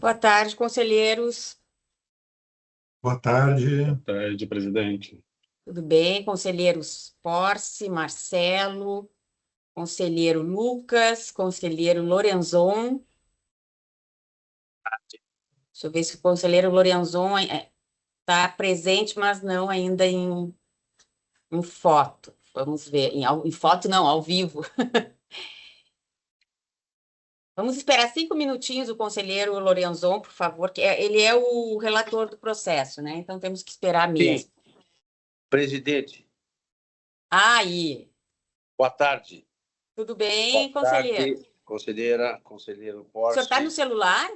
Boa tarde, conselheiros. Boa tarde. Boa tarde, presidente. Tudo bem? Conselheiros Porce, Marcelo, conselheiro Lucas, conselheiro Lorenzon. Deixa eu ver se o conselheiro Lorenzon está presente, mas não ainda em foto. Vamos ver. Em foto não, ao vivo. Vamos esperar 5 minutinhos o conselheiro Lorenzon, por favor, que ele é o relator do processo, né? Então temos que esperar mesmo. Sim. Presidente, Aí, boa tarde. tudo bem, Boa conselheiro? tarde, conselheiro O Porce, senhor está no celular?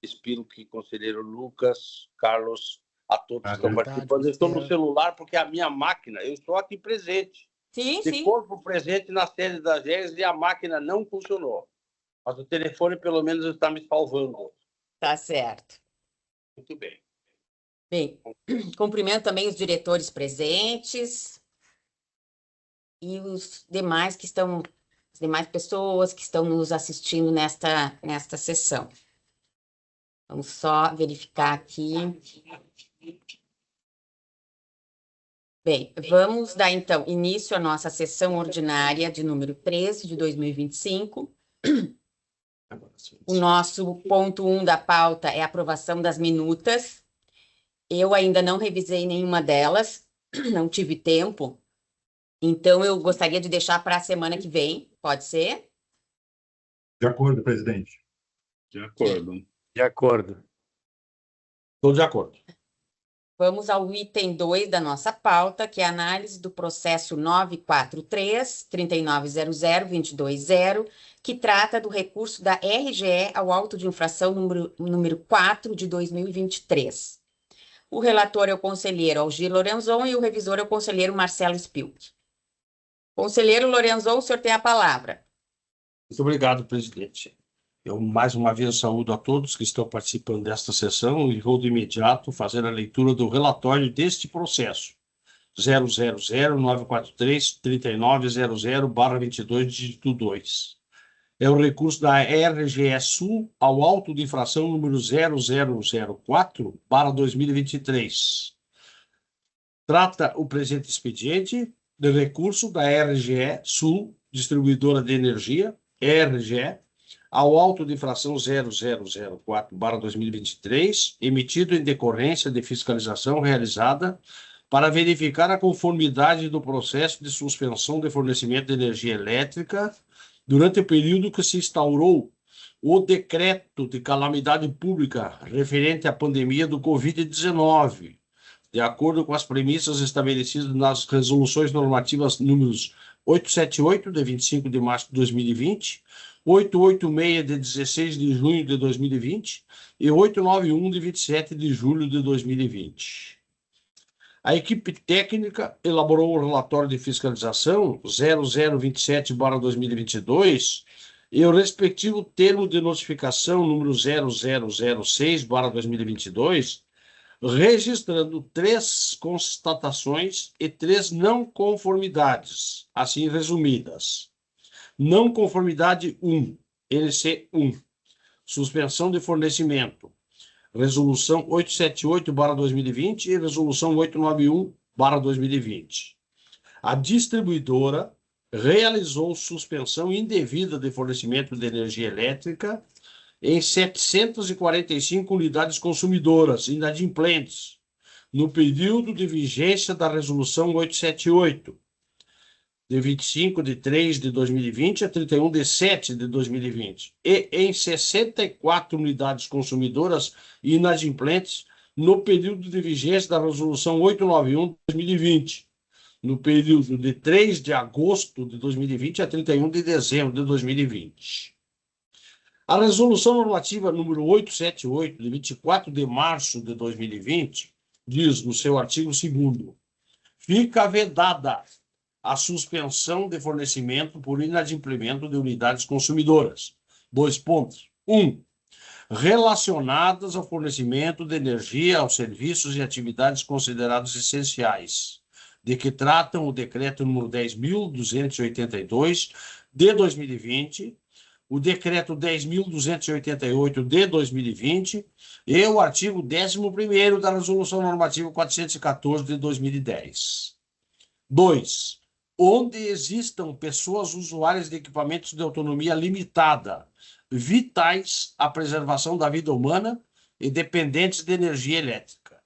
Espírito, conselheiro Lucas, Carlos, a todos que estão Boa participando. Eu estou no celular porque a minha máquina, eu estou aqui presente. Sim, De sim. corpo presente na sede da GES e a máquina não funcionou. Mas o telefone, pelo menos, está me salvando. Tá certo. Muito bem. Bem, cumprimento também os diretores presentes e os demais que estão, as demais pessoas que estão nos assistindo nesta sessão. Vamos só verificar aqui. Bem, vamos dar então início à nossa sessão ordinária de número 13 de 2025. O nosso ponto 1 da pauta é a aprovação das minutas. Eu ainda não revisei nenhuma delas, não tive tempo, então eu gostaria de deixar para a semana que vem, pode ser? De acordo, presidente. De acordo. De acordo. Estou de acordo. Vamos ao item 2 da nossa pauta, que é a análise do processo 943-3900-220, que trata do recurso da RGE ao auto de infração número 4 de 2023. O relator é o conselheiro Algir Lorenzon e o revisor é o conselheiro Marcelo Spilk. Conselheiro Lorenzon, o senhor tem a palavra. Muito obrigado, presidente. Eu, mais uma vez, saúdo a todos que estão participando desta sessão e vou de imediato fazer a leitura do relatório deste processo. 000-943-3900-22, dígito 2. É o recurso da RGE Sul ao auto de infração número 0004/2023. Trata o presente expediente de recurso da RGE Sul, Distribuidora de Energia, RGE, ao auto de infração 0004/2023, emitido em decorrência de fiscalização realizada para verificar a conformidade do processo de suspensão de fornecimento de energia elétrica durante o período que se instaurou o decreto de calamidade pública referente à pandemia do Covid-19, de acordo com as premissas estabelecidas nas resoluções normativas números 878, de 25 de março de 2020, 886, de 16 de junho de 2020 e 891, de 27 de julho de 2020. A equipe técnica elaborou o relatório de fiscalização 0027/2022 e o respectivo termo de notificação número 0006/2022, registrando 3 constatações e 3 não conformidades, assim resumidas. Não conformidade 1, NC 1, suspensão de fornecimento, Resolução 878/2020 e Resolução 891/2020. A distribuidora realizou suspensão indevida de fornecimento de energia elétrica em 745 unidades consumidoras inadimplentes, no período de vigência da Resolução 878, de 25 de 3 de 2020 a 31 de 7 de 2020, e em 64 unidades consumidoras inadimplentes no período de vigência da Resolução 891 de 2020, no período de 3 de agosto de 2020 a 31 de dezembro de 2020. A Resolução Normativa número 878, de 24 de março de 2020, diz no seu artigo 2º, fica vedada a suspensão de fornecimento por inadimplemento de unidades consumidoras. 2 pontos. 1. Relacionadas ao fornecimento de energia aos serviços e atividades considerados essenciais, de que tratam o decreto número 10.282 de 2020, o decreto 10.288 de 2020 e o artigo 11º da resolução normativa 414 de 2010. 2. Onde existam pessoas usuárias de equipamentos de autonomia limitada, vitais à preservação da vida humana e dependentes de energia elétrica.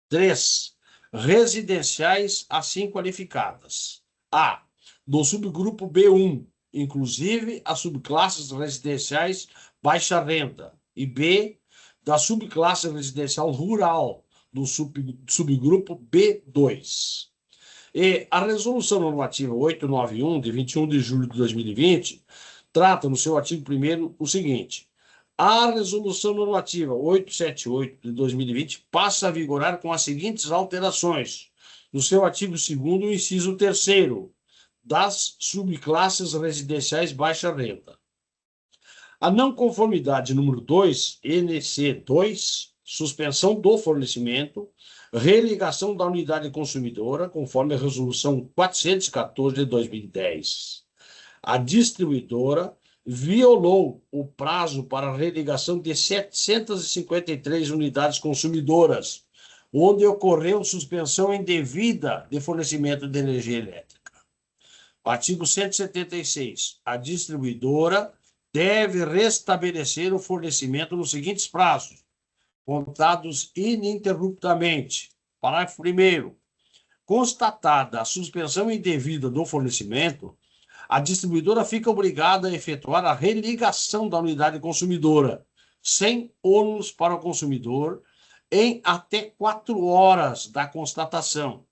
3. Residenciais assim qualificadas. A. Do subgrupo B1, inclusive as subclasses residenciais baixa renda. E B. Da subclasse residencial rural, do subgrupo B2. E a Resolução Normativa 891, de 21 de julho de 2020, trata no seu artigo 1º o seguinte: a Resolução Normativa 878 de 2020 passa a vigorar com as seguintes alterações. No seu artigo 2º, o inciso 3º, das subclasses residenciais baixa renda. A não conformidade número 2, NC2, suspensão do fornecimento, religação da unidade consumidora, conforme a Resolução 414 de 2010. A distribuidora violou o prazo para a religação de 753 unidades consumidoras, onde ocorreu suspensão indevida de fornecimento de energia elétrica. Artigo 176. A distribuidora deve restabelecer o fornecimento nos seguintes prazos, contados ininterruptamente. Parágrafo 1º. Constatada a suspensão indevida do fornecimento, a distribuidora fica obrigada a efetuar a religação da unidade consumidora, sem ônus para o consumidor, em até 4 horas da constatação,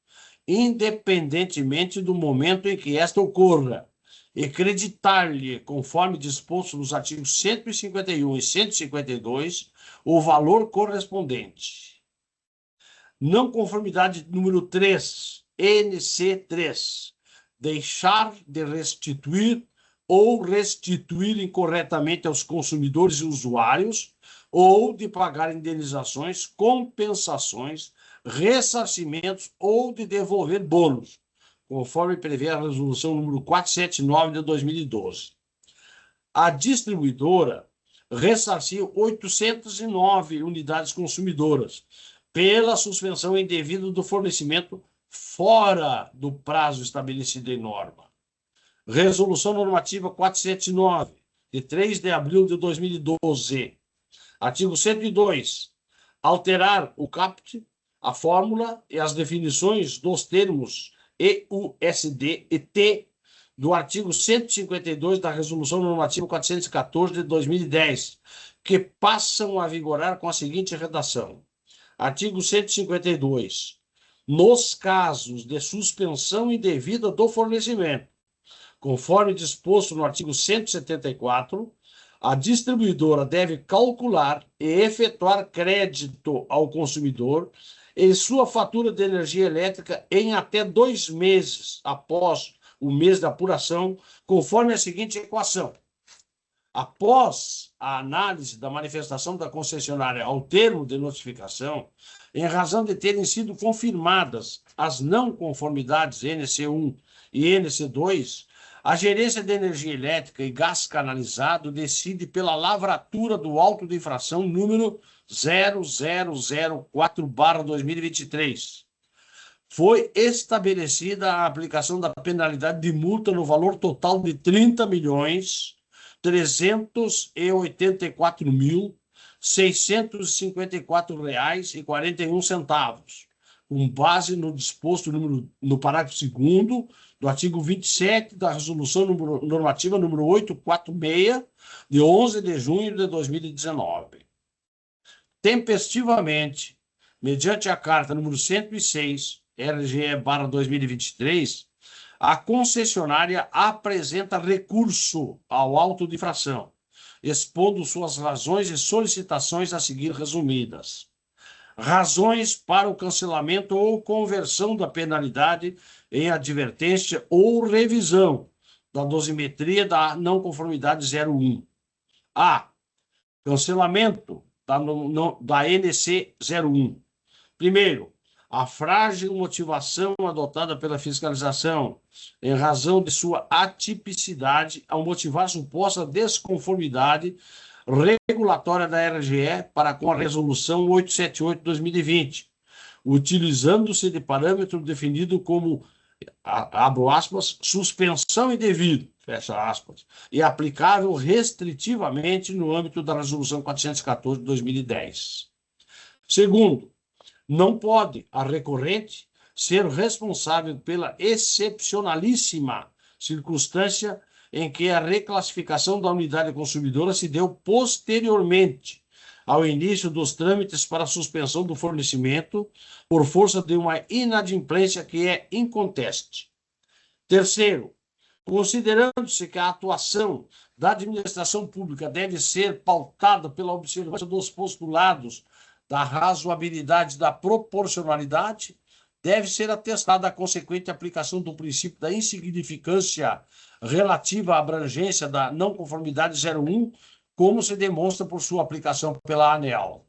independentemente do momento em que esta ocorra, e creditar-lhe, conforme disposto nos artigos 151 e 152, o valor correspondente. Não conformidade número 3, NC3. Deixar de restituir ou restituir incorretamente aos consumidores e usuários, ou de pagar indenizações, compensações, ressarcimentos ou de devolver bônus, conforme prevê a resolução número 479 de 2012. A distribuidora ressarciu 809 unidades consumidoras pela suspensão indevida do fornecimento fora do prazo estabelecido em norma. Resolução Normativa 479, de 3 de abril de 2012. Artigo 102. Alterar o caput, a fórmula e as definições dos termos EUSD e T do artigo 152 da Resolução Normativa 414 de 2010, que passam a vigorar com a seguinte redação. Artigo 152. Nos casos de suspensão indevida do fornecimento, conforme disposto no artigo 174, a distribuidora deve calcular e efetuar crédito ao consumidor em sua fatura de energia elétrica em até 2 meses após o mês da apuração, conforme a seguinte equação. Após a análise da manifestação da concessionária ao termo de notificação, em razão de terem sido confirmadas as não conformidades NC1 e NC2, a Gerência de Energia Elétrica e Gás Canalizado decide pela lavratura do auto de infração número 0004/2023. Foi estabelecida a aplicação da penalidade de multa no valor total de R$ 30.384.654,41, com base no disposto no parágrafo 2º do artigo 27 da Resolução Normativa número 846, de 11 de junho de 2019. Tempestivamente, mediante a carta número 106, RGE/2023, a concessionária apresenta recurso ao auto de infração, expondo suas razões e solicitações a seguir resumidas. Razões para o cancelamento ou conversão da penalidade em advertência ou revisão da dosimetria da não conformidade 01. A. Cancelamento da NC 01. Primeiro, a frágil motivação adotada pela fiscalização, em razão de sua atipicidade, ao motivar suposta desconformidade regulatória da RGE para com a Resolução 878 de 2020, utilizando-se de parâmetro definido como, abro aspas, suspensão indevida, fecha aspas, e aplicável restritivamente no âmbito da Resolução 414 de 2010. Segundo, não pode a recorrente ser responsável pela excepcionalíssima circunstância em que a reclassificação da unidade consumidora se deu posteriormente ao início dos trâmites para a suspensão do fornecimento por força de uma inadimplência que é inconteste. Terceiro, considerando-se que a atuação da administração pública deve ser pautada pela observância dos postulados da razoabilidade e da proporcionalidade, deve ser atestada a consequente aplicação do princípio da insignificância relativa à abrangência da não conformidade 01, como se demonstra por sua aplicação pela ANEEL.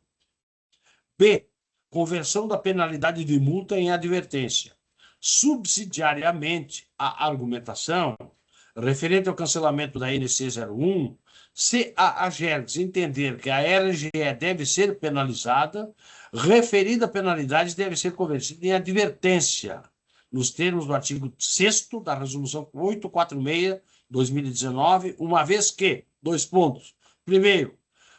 B. Conversão da penalidade de multa em advertência. Subsidiariamente à argumentação referente ao cancelamento da NC 01, se a AGERGS entender que a RGE deve ser penalizada, referida penalidade deve ser convertida em advertência, nos termos do artigo 6º da Resolução 846/2019, uma vez que, 2 pontos. Primeiro,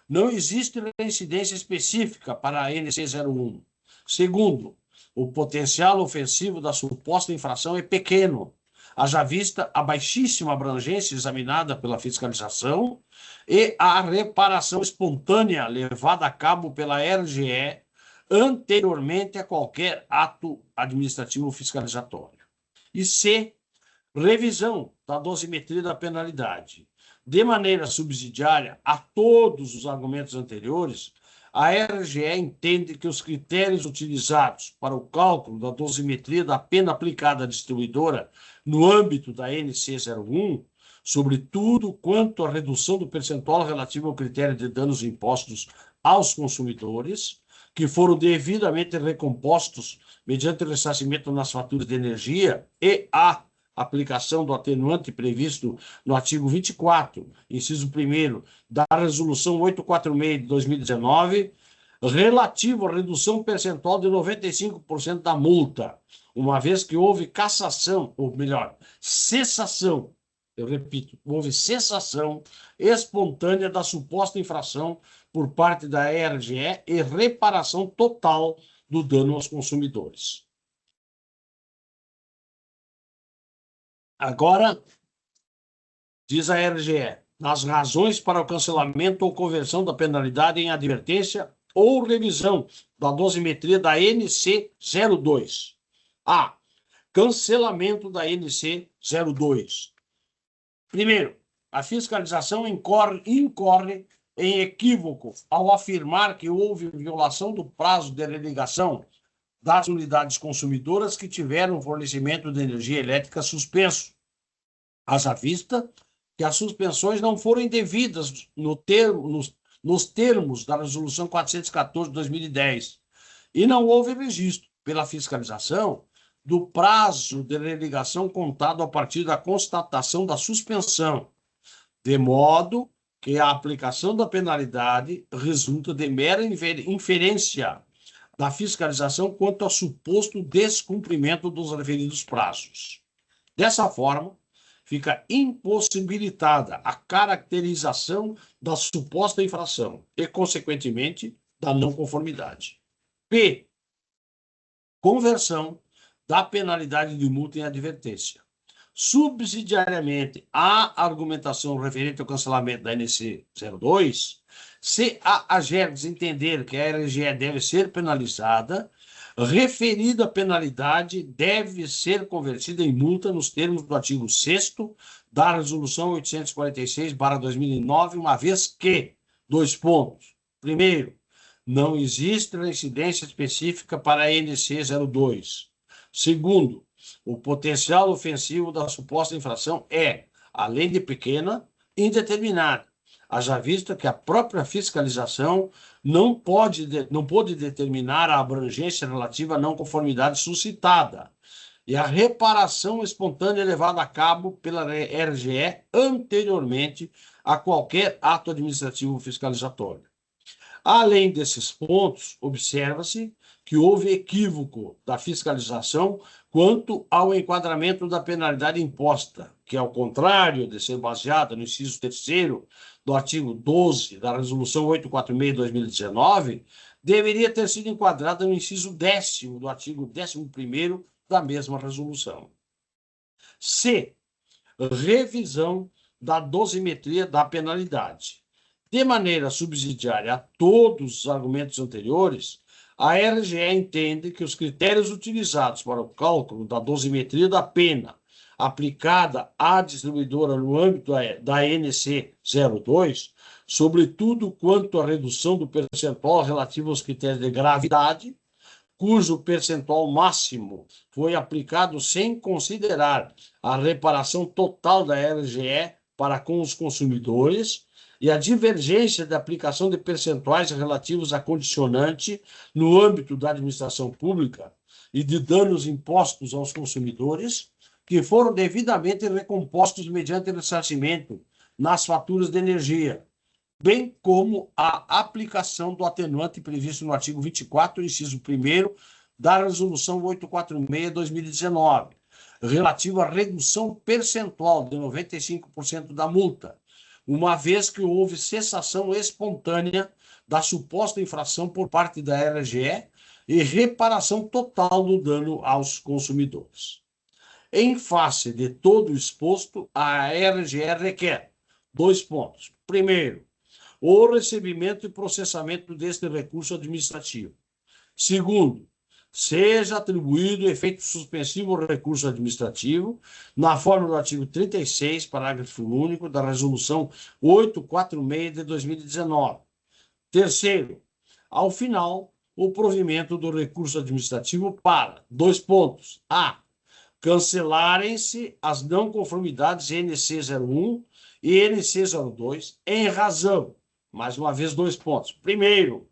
não existe incidência específica para a NC 01. Segundo, o potencial ofensivo da suposta infração é pequeno, haja vista a baixíssima abrangência examinada pela fiscalização e a reparação espontânea levada a cabo pela RGE anteriormente a qualquer ato administrativo fiscalizatório. E C, revisão da dosimetria da penalidade. De maneira subsidiária a todos os argumentos anteriores, a RGE entende que os critérios utilizados para o cálculo da dosimetria da pena aplicada à distribuidora no âmbito da NC 01, sobretudo quanto à redução do percentual relativo ao critério de danos impostos aos consumidores, que foram devidamente recompostos mediante ressarcimento nas faturas de energia e a aplicação do atenuante previsto no artigo 24, inciso 1º, da Resolução 846 de 2019, relativo à redução percentual de 95% da multa, uma vez que houve cassação, ou melhor, cessação, eu repito, houve cessação espontânea da suposta infração por parte da RGE e reparação total do dano aos consumidores. Agora, diz a RGE, nas razões para o cancelamento ou conversão da penalidade em advertência ou revisão da dosimetria da NC 02. A. Cancelamento da NC 02. Primeiro, a fiscalização incorre em equívoco ao afirmar que houve violação do prazo de religação das unidades consumidoras que tiveram fornecimento de energia elétrica suspenso. Haja vista que as suspensões não foram indevidas nos termos da Resolução 414 de 2010 e não houve registro pela fiscalização do prazo de religação contado a partir da constatação da suspensão, de modo que a aplicação da penalidade resulta de mera inferência da fiscalização quanto ao suposto descumprimento dos referidos prazos. Dessa forma, fica impossibilitada a caracterização da suposta infração e, consequentemente, da não conformidade. P. Conversão da penalidade de multa em advertência. Subsidiariamente à argumentação referente ao cancelamento da NC 02, se a AGERGS entender que a RGE deve ser penalizada, referida penalidade deve ser convertida em multa nos termos do artigo 6º da Resolução 846/2009, uma vez que, 2 pontos. Primeiro, não existe incidência específica para a NC 02. Segundo, o potencial ofensivo da suposta infração é, além de pequena, indeterminada, haja vista que a própria fiscalização não pôde determinar a abrangência relativa à não conformidade suscitada e a reparação espontânea levada a cabo pela RGE anteriormente a qualquer ato administrativo fiscalizatório. Além desses pontos, observa-se que houve equívoco da fiscalização quanto ao enquadramento da penalidade imposta, que, ao contrário de ser baseada no inciso 3º do artigo 12 da Resolução 846/2019, deveria ter sido enquadrada no inciso 10º do artigo 11º da mesma resolução. C. Revisão da dosimetria da penalidade. De maneira subsidiária a todos os argumentos anteriores, a RGE entende que os critérios utilizados para o cálculo da dosimetria da pena aplicada à distribuidora no âmbito da NC 02, sobretudo quanto à redução do percentual relativo aos critérios de gravidade, cujo percentual máximo foi aplicado sem considerar a reparação total da RGE para com os consumidores, e a divergência da aplicação de percentuais relativos a condicionante no âmbito da administração pública e de danos impostos aos consumidores, que foram devidamente recompostos mediante ressarcimento nas faturas de energia, bem como a aplicação do atenuante previsto no artigo 24, inciso 1º, da Resolução 846/2019, relativo à redução percentual de 95% da multa, uma vez que houve cessação espontânea da suposta infração por parte da RGE e reparação total do dano aos consumidores. Em face de todo o exposto, a RGE requer 2 pontos. Primeiro, o recebimento e processamento deste recurso administrativo. Segundo, seja atribuído efeito suspensivo ao recurso administrativo, na forma do artigo 36, parágrafo único, da Resolução 846/2019. Terceiro, ao final, o provimento do recurso administrativo para, 2 pontos, a. Cancelarem-se as não conformidades NC 01 e NC 02 em razão, mais uma vez, 2 pontos. Primeiro,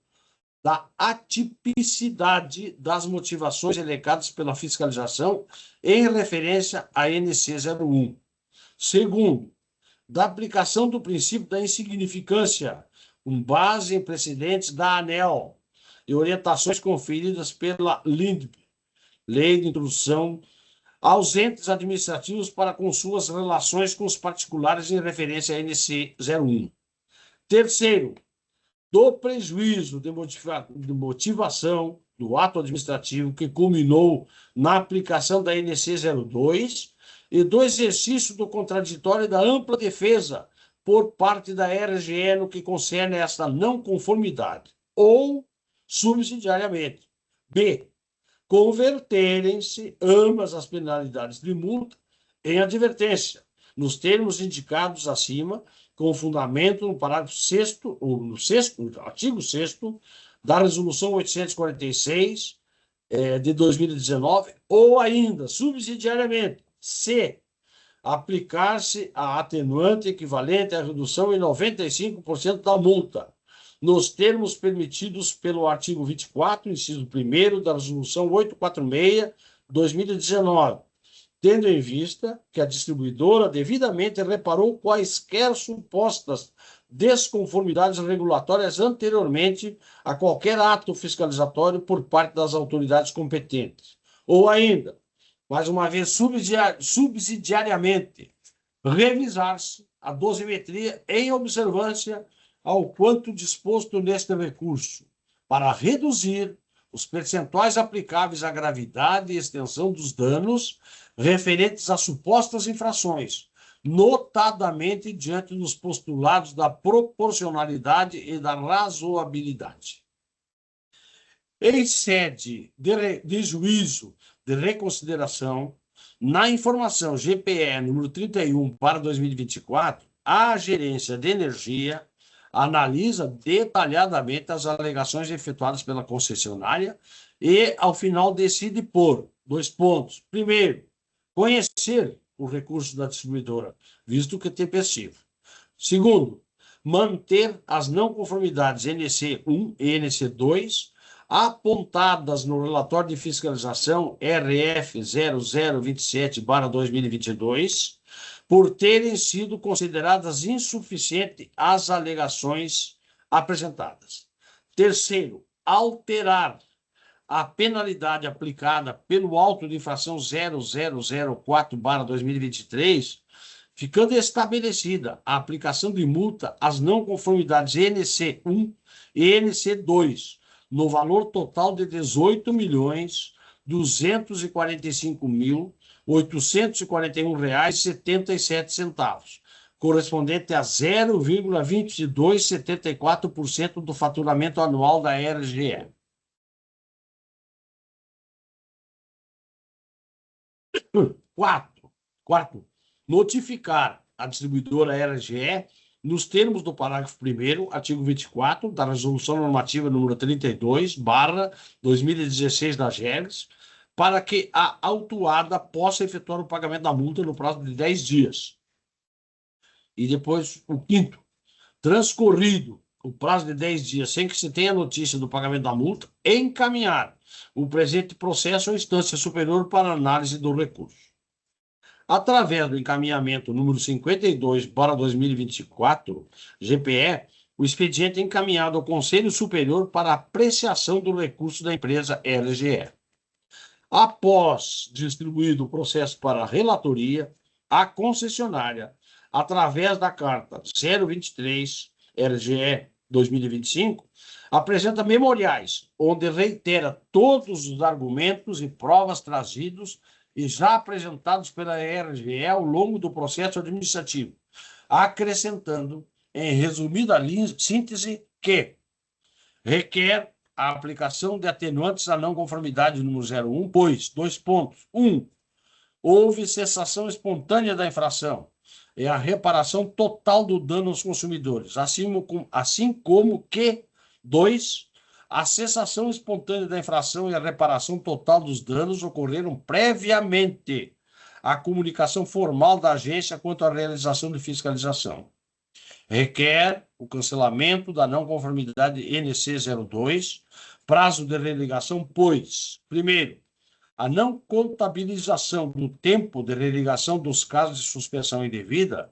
da atipicidade das motivações elencadas pela fiscalização em referência à NC 01. Segundo, da aplicação do princípio da insignificância, com base em precedentes da ANEEL e orientações conferidas pela LINDB, Lei de Introdução aos entes administrativos para com suas relações com os particulares em referência à NC 01. Terceiro, do prejuízo de motivação do ato administrativo que culminou na aplicação da NC 02 e do exercício do contraditório e da ampla defesa por parte da RGE no que concerne a esta não conformidade, ou, subsidiariamente, b. converterem-se ambas as penalidades de multa em advertência, nos termos indicados acima, com fundamento no parágrafo 6º, ou no artigo 6º da Resolução 846 de 2019, ou ainda, subsidiariamente, c. aplicar-se a atenuante equivalente à redução em 95% da multa, nos termos permitidos pelo artigo 24, inciso 1º da Resolução 846/2019, tendo em vista que a distribuidora devidamente reparou quaisquer supostas desconformidades regulatórias anteriormente a qualquer ato fiscalizatório por parte das autoridades competentes. Ou ainda, mais uma vez, subsidiariamente, revisar-se a dosimetria em observância ao quanto disposto neste recurso, para reduzir os percentuais aplicáveis à gravidade e extensão dos danos referentes a supostas infrações, notadamente diante dos postulados da proporcionalidade e da razoabilidade. Em sede de juízo de reconsideração, na informação GPE número 31/2024, a Gerência de Energia analisa detalhadamente as alegações efetuadas pela concessionária e, ao final, decide por 2 pontos. Primeiro, conhecer o recurso da distribuidora, visto que é tempestivo. Segundo, manter as não conformidades NC1 e NC2 apontadas no relatório de fiscalização RF 0027/2022, por terem sido consideradas insuficientes as alegações apresentadas. Terceiro, alterar a penalidade aplicada pelo auto de infração 0004/2023, ficando estabelecida a aplicação de multa às não conformidades NC1 e NC2, no valor total de R$ 18.245.841,77, correspondente a 0,2274% do faturamento anual da RGE. Quarto, notificar a distribuidora RGE, nos termos do parágrafo 1º, artigo 24, da Resolução Normativa número 32/2016 da GERGS, para que a autuada possa efetuar o pagamento da multa no prazo de 10 dias. E depois, o quinto, transcorrido o prazo de 10 dias sem que se tenha notícia do pagamento da multa, encaminhar o presente processo à instância superior para análise do recurso. Através do encaminhamento número 52/2024, GPE, o expediente é encaminhado ao Conselho Superior para apreciação do recurso da empresa RGE. Após distribuído o processo para a relatoria, a concessionária, através da carta 023 RGE 2025, apresenta memoriais, onde reitera todos os argumentos e provas trazidos e já apresentados pela RGE ao longo do processo administrativo, acrescentando, em resumida síntese, que requer a aplicação de atenuantes à não conformidade número 01, pois, 2 pontos. 1. Houve cessação espontânea da infração e a reparação total do dano aos consumidores, assim como que, 2. A cessação espontânea da infração e a reparação total dos danos ocorreram previamente à comunicação formal da agência quanto à realização de fiscalização. Requer o cancelamento da não conformidade NC02, prazo de religação, pois, primeiro, a não contabilização do tempo de religação dos casos de suspensão indevida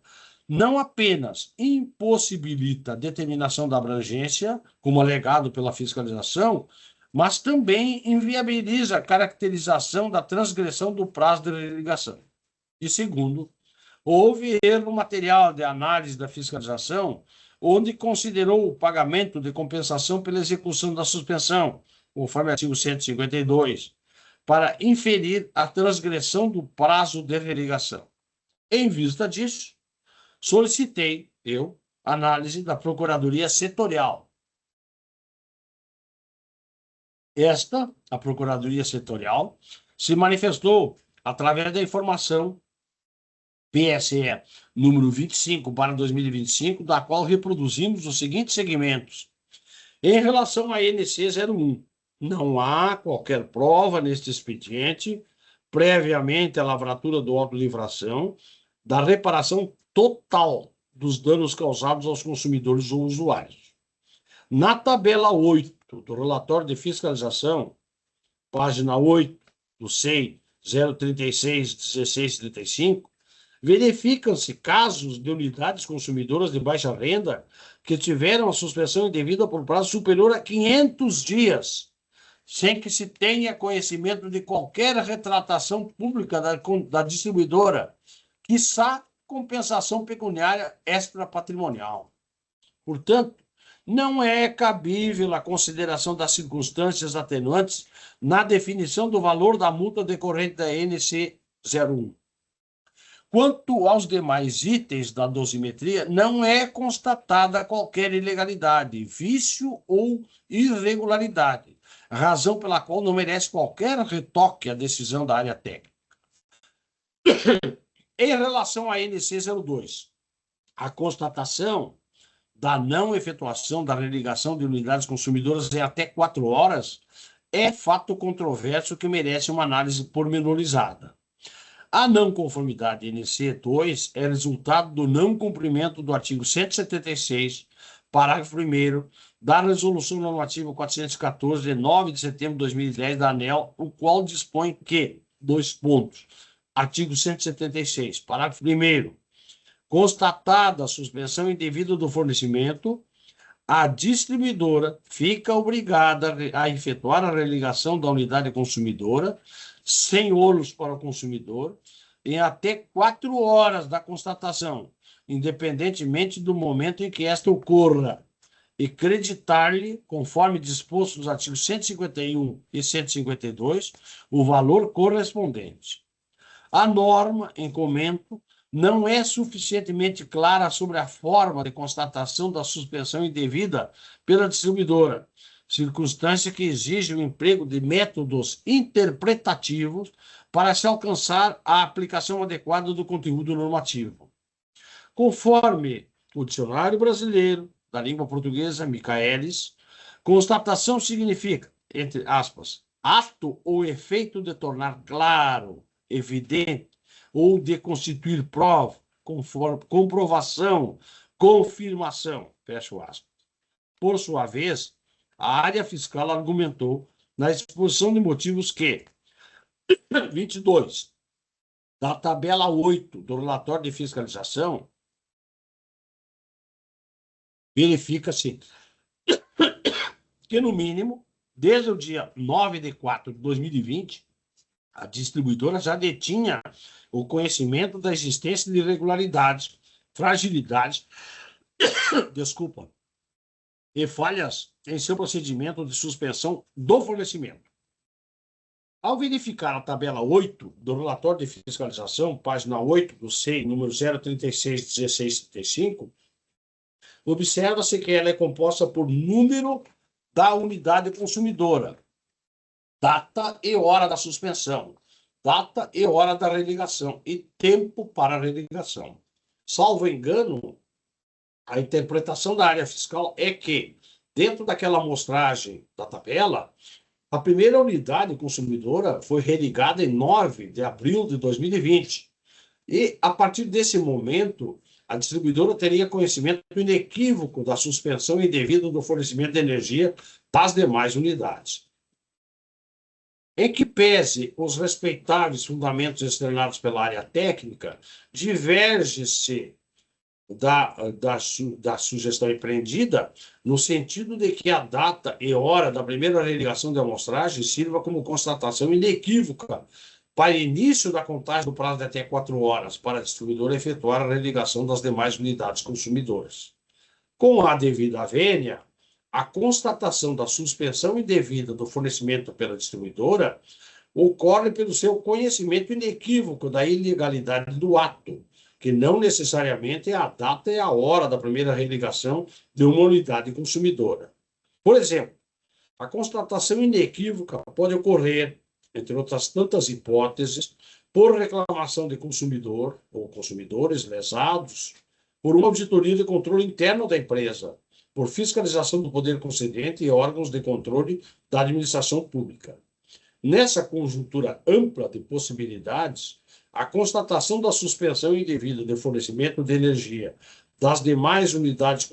não apenas impossibilita a determinação da abrangência, como alegado pela fiscalização, mas também inviabiliza a caracterização da transgressão do prazo de religação. E segundo, houve erro material de análise da fiscalização, onde considerou o pagamento de compensação pela execução da suspensão, conforme artigo 152, para inferir a transgressão do prazo de religação. Em vista disso, solicitei, análise da Procuradoria Setorial. A Procuradoria Setorial, se manifestou através da informação PSE número 25/2025, da qual reproduzimos os seguintes segmentos. Em relação à NC 01, não há qualquer prova neste expediente, previamente à lavratura do auto de infração, da reparação total dos danos causados aos consumidores ou usuários. Na tabela 8 do relatório de fiscalização, página 8 do SEI 036-1635, verificam-se casos de unidades consumidoras de baixa renda que tiveram a suspensão indevida por prazo superior a 500 dias, sem que se tenha conhecimento de qualquer retratação pública da distribuidora, quiçá compensação pecuniária extrapatrimonial. Portanto, não é cabível a consideração das circunstâncias atenuantes na definição do valor da multa decorrente da NC 01. Quanto aos demais itens da dosimetria, não é constatada qualquer ilegalidade, vício ou irregularidade, razão pela qual não merece qualquer retoque à decisão da área técnica. Em relação à NC 02, a constatação da não efetuação da religação de unidades consumidoras em até 4 horas é fato controverso que merece uma análise pormenorizada. A não conformidade NC 2 é resultado do não cumprimento do artigo 176, parágrafo 1º, da Resolução Normativa 414, de 9 de setembro de 2010, da ANEEL, o qual dispõe que, dois pontos, artigo 176, parágrafo 1º, constatada a suspensão indevida do fornecimento, a distribuidora fica obrigada a efetuar a religação da unidade consumidora, sem ônus para o consumidor, em até 4 horas da constatação, independentemente do momento em que esta ocorra, e creditar-lhe, conforme disposto nos artigos 151 e 152, o valor correspondente. A norma, em comento, não é suficientemente clara sobre a forma de constatação da suspensão indevida pela distribuidora, circunstância que exige o emprego de métodos interpretativos para se alcançar a aplicação adequada do conteúdo normativo. Conforme o Dicionário Brasileiro da Língua Portuguesa, Michaelis, constatação significa, entre aspas, ato ou efeito de tornar claro, evidente, ou de constituir prova, comprovação, confirmação, fecha aspas. Por sua vez, a área fiscal argumentou na exposição de motivos que 22 da tabela 8 do relatório de fiscalização verifica-se que, no mínimo, desde o dia 9 de 4 de 2020, a distribuidora já detinha o conhecimento da existência de irregularidades, fragilidades, e falhas em seu procedimento de suspensão do fornecimento. Ao verificar a tabela 8 do relatório de fiscalização, página 8 do SEI, número 036-1635, observa-se que ela é composta por número da unidade consumidora, data e hora da suspensão, data e hora da religação e tempo para a religação. Salvo engano, a interpretação da área fiscal é que, dentro daquela amostragem da tabela, a primeira unidade consumidora foi religada em 9 de abril de 2020. E, a partir desse momento, a distribuidora teria conhecimento inequívoco da suspensão indevida do fornecimento de energia das demais unidades. Em que pese os respeitáveis fundamentos externados pela área técnica, diverge-se da sugestão empreendida no sentido de que a data e hora da primeira religação de amostragem sirva como constatação inequívoca para início da contagem do prazo de até 4 horas para a distribuidora efetuar a religação das demais unidades consumidoras. Com a devida vênia, a constatação da suspensão indevida do fornecimento pela distribuidora ocorre pelo seu conhecimento inequívoco da ilegalidade do ato, que não necessariamente é a data e a hora da primeira religação de uma unidade consumidora. Por exemplo, a constatação inequívoca pode ocorrer, entre outras tantas hipóteses, por reclamação de consumidor ou consumidores lesados, por uma auditoria de controle interno da empresa, por fiscalização do poder concedente e órgãos de controle da administração pública. Nessa conjuntura ampla de possibilidades, a constatação da suspensão indevida de fornecimento de energia das demais unidades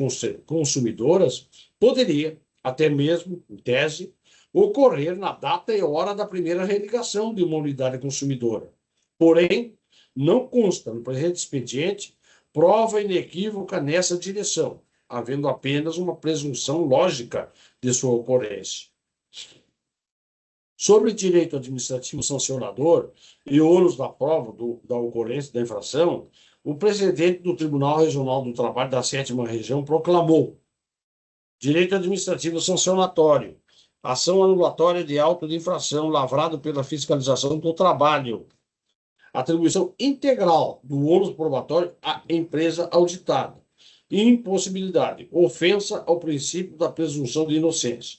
consumidoras poderia, até mesmo, em tese, ocorrer na data e hora da primeira religação de uma unidade consumidora. Porém, não consta no presente expediente prova inequívoca nessa direção, havendo apenas uma presunção lógica de sua ocorrência. Sobre direito administrativo sancionador e ônus da prova da ocorrência da infração, o presidente do Tribunal Regional do Trabalho da 7ª Região proclamou: direito administrativo sancionatório, ação anulatória de auto de infração lavrado pela fiscalização do trabalho, atribuição integral do ônus probatório à empresa auditada, impossibilidade, ofensa ao princípio da presunção de inocência.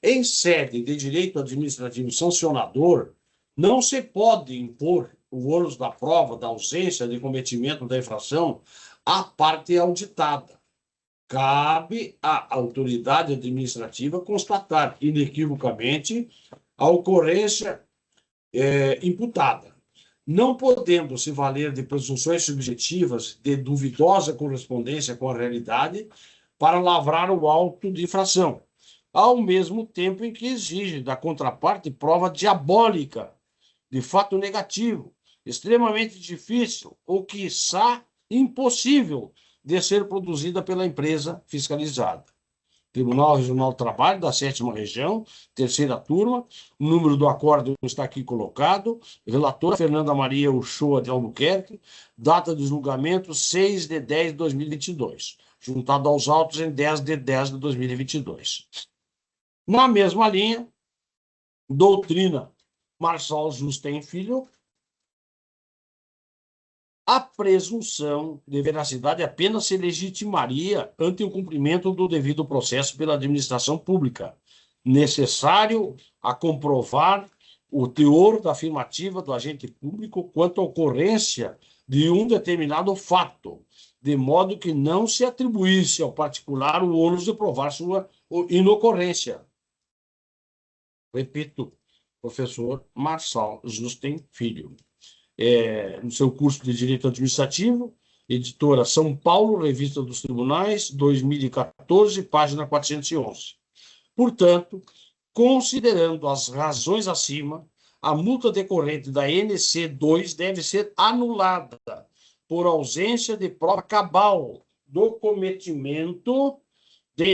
Em sede de direito administrativo sancionador, não se pode impor o ônus da prova da ausência de cometimento da infração à parte auditada. Cabe à autoridade administrativa constatar inequivocamente a ocorrência imputada. não podendo se valer de presunções subjetivas de duvidosa correspondência com a realidade para lavrar o auto de infração, ao mesmo tempo em que exige da contraparte prova diabólica de fato negativo, extremamente difícil ou, quiçá, impossível de ser produzida pela empresa fiscalizada. Tribunal Regional do Trabalho, da 7ª Região, 3ª Turma, o número do acórdão está aqui colocado, relatora Fernanda Maria Uchoa de Albuquerque, data de julgamento 6 de 10 de 2022, juntado aos autos em 10 de 10 de 2022. Na mesma linha, doutrina Marçal Justem Filho, a presunção de veracidade apenas se legitimaria ante o cumprimento do devido processo pela administração pública, necessário a comprovar o teor da afirmativa do agente público quanto à ocorrência de um determinado fato, de modo que não se atribuísse ao particular o ônus de provar sua inocorrência. Repito, professor Marçal Justem Filho. No seu curso de Direito Administrativo, editora São Paulo, Revista dos Tribunais, 2014, página 411. Portanto, considerando as razões acima, a multa decorrente da NC 2 deve ser anulada por ausência de prova cabal do cometimento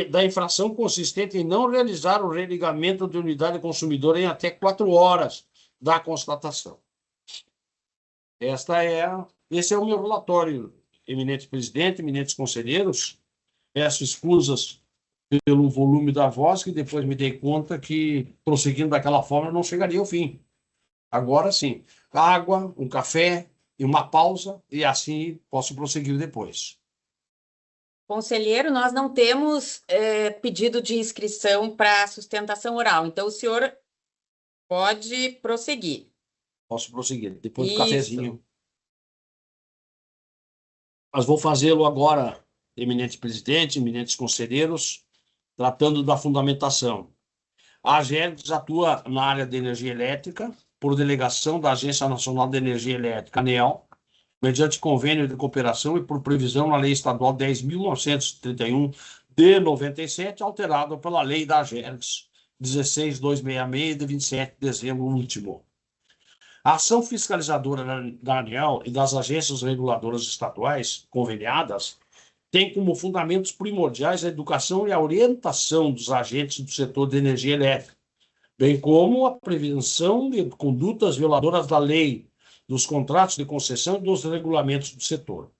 da infração consistente em não realizar o religamento de unidade consumidora em até 4 horas da constatação. Esse é o meu relatório, eminente presidente, eminentes conselheiros. Peço escusas pelo volume da voz, que depois me dei conta que, prosseguindo daquela forma, não chegaria ao fim. Agora sim, água, um café e uma pausa, e assim posso prosseguir depois. Conselheiro, nós não temos pedido de inscrição para sustentação oral, então o senhor pode prosseguir. Posso prosseguir, depois do cafezinho. Mas vou fazê-lo agora, eminente presidente, eminentes conselheiros, tratando da fundamentação. A AGERGS atua na área de energia elétrica, por delegação da Agência Nacional de Energia Elétrica, ANEEL, mediante convênio de cooperação e por previsão na Lei Estadual 10.931 de 97, alterada pela Lei da AGERGS 16.266, de 27 de dezembro último. A ação fiscalizadora da ANEEL e das agências reguladoras estaduais conveniadas tem como fundamentos primordiais a educação e a orientação dos agentes do setor de energia elétrica, bem como a prevenção de condutas violadoras da lei, dos contratos de concessão e dos regulamentos do setor.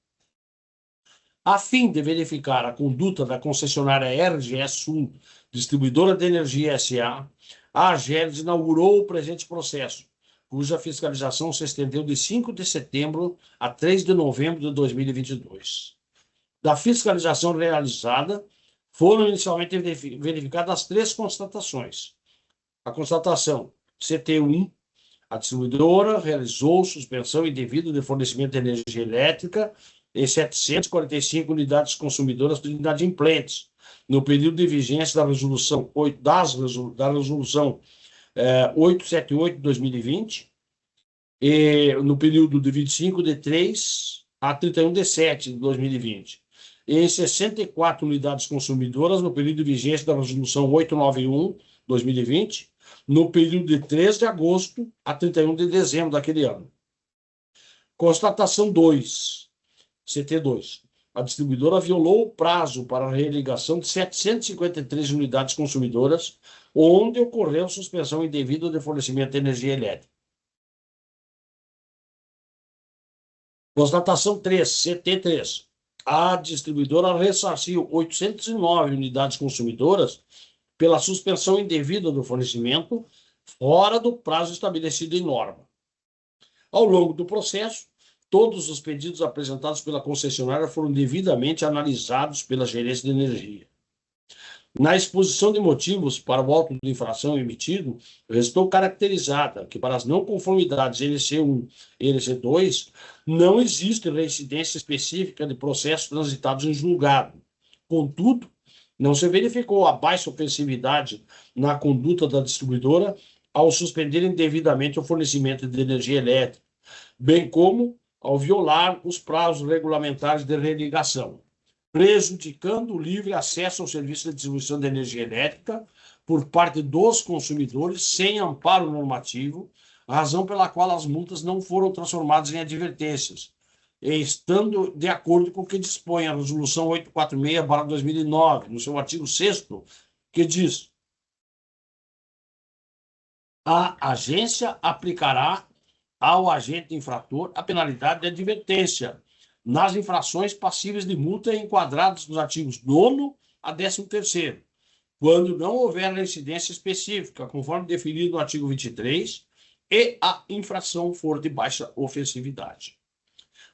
A fim de verificar a conduta da concessionária RGE Sul, Distribuidora de Energia S.A., a AGERGS inaugurou o presente processo, cuja fiscalização se estendeu de 5 de setembro a 3 de novembro de 2022. Da fiscalização realizada, foram inicialmente verificadas 3 constatações. A constatação CT1, a distribuidora realizou suspensão indevida de fornecimento de energia elétrica em 745 unidades consumidoras de inadimplentes, no período de vigência da resolução 878 de 2020, e no período de 25 de 3 a 31 de 7 de 2020, e em 64 unidades consumidoras no período de vigência da resolução 891 de 2020, no período de 3 de agosto a 31 de dezembro daquele ano. Constatação 2, CT2. A distribuidora violou o prazo para a religação de 753 unidades consumidoras, onde ocorreu suspensão indevida de fornecimento de energia elétrica. Constatação 3, CT3. A distribuidora ressarciu 809 unidades consumidoras pela suspensão indevida do fornecimento, fora do prazo estabelecido em norma. Ao longo do processo, todos os pedidos apresentados pela concessionária foram devidamente analisados pela gerência de energia. Na exposição de motivos para o auto de infração emitido, restou caracterizada que, para as não conformidades NC1 e NC2, não existe reincidência específica de processos transitados em julgado. Contudo, não se verificou a baixa ofensividade na conduta da distribuidora ao suspender indevidamente o fornecimento de energia elétrica, bem como ao violar os prazos regulamentares de religação, prejudicando o livre acesso ao serviço de distribuição de energia elétrica por parte dos consumidores sem amparo normativo, razão pela qual as multas não foram transformadas em advertências, estando de acordo com o que dispõe a Resolução 846/2009, no seu artigo 6º, que diz: a agência aplicará ao agente infrator a penalidade de advertência nas infrações passíveis de multa enquadradas nos artigos 9º a 13º, quando não houver incidência específica, conforme definido no artigo 23, e a infração for de baixa ofensividade.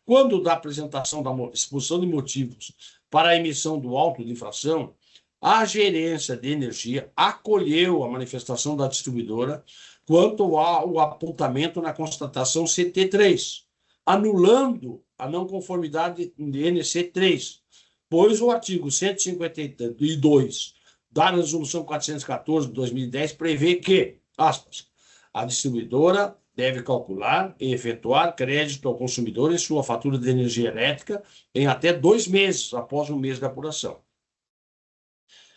Quando da apresentação da exposição de motivos para a emissão do auto de infração, a Gerência de Energia acolheu a manifestação da distribuidora quanto ao apontamento na constatação CT3, anulando a não conformidade de NC3, pois o artigo 152 da Resolução 414 de 2010 prevê que, aspas, a distribuidora deve calcular e efetuar crédito ao consumidor em sua fatura de energia elétrica em até 2 meses após o mês da apuração.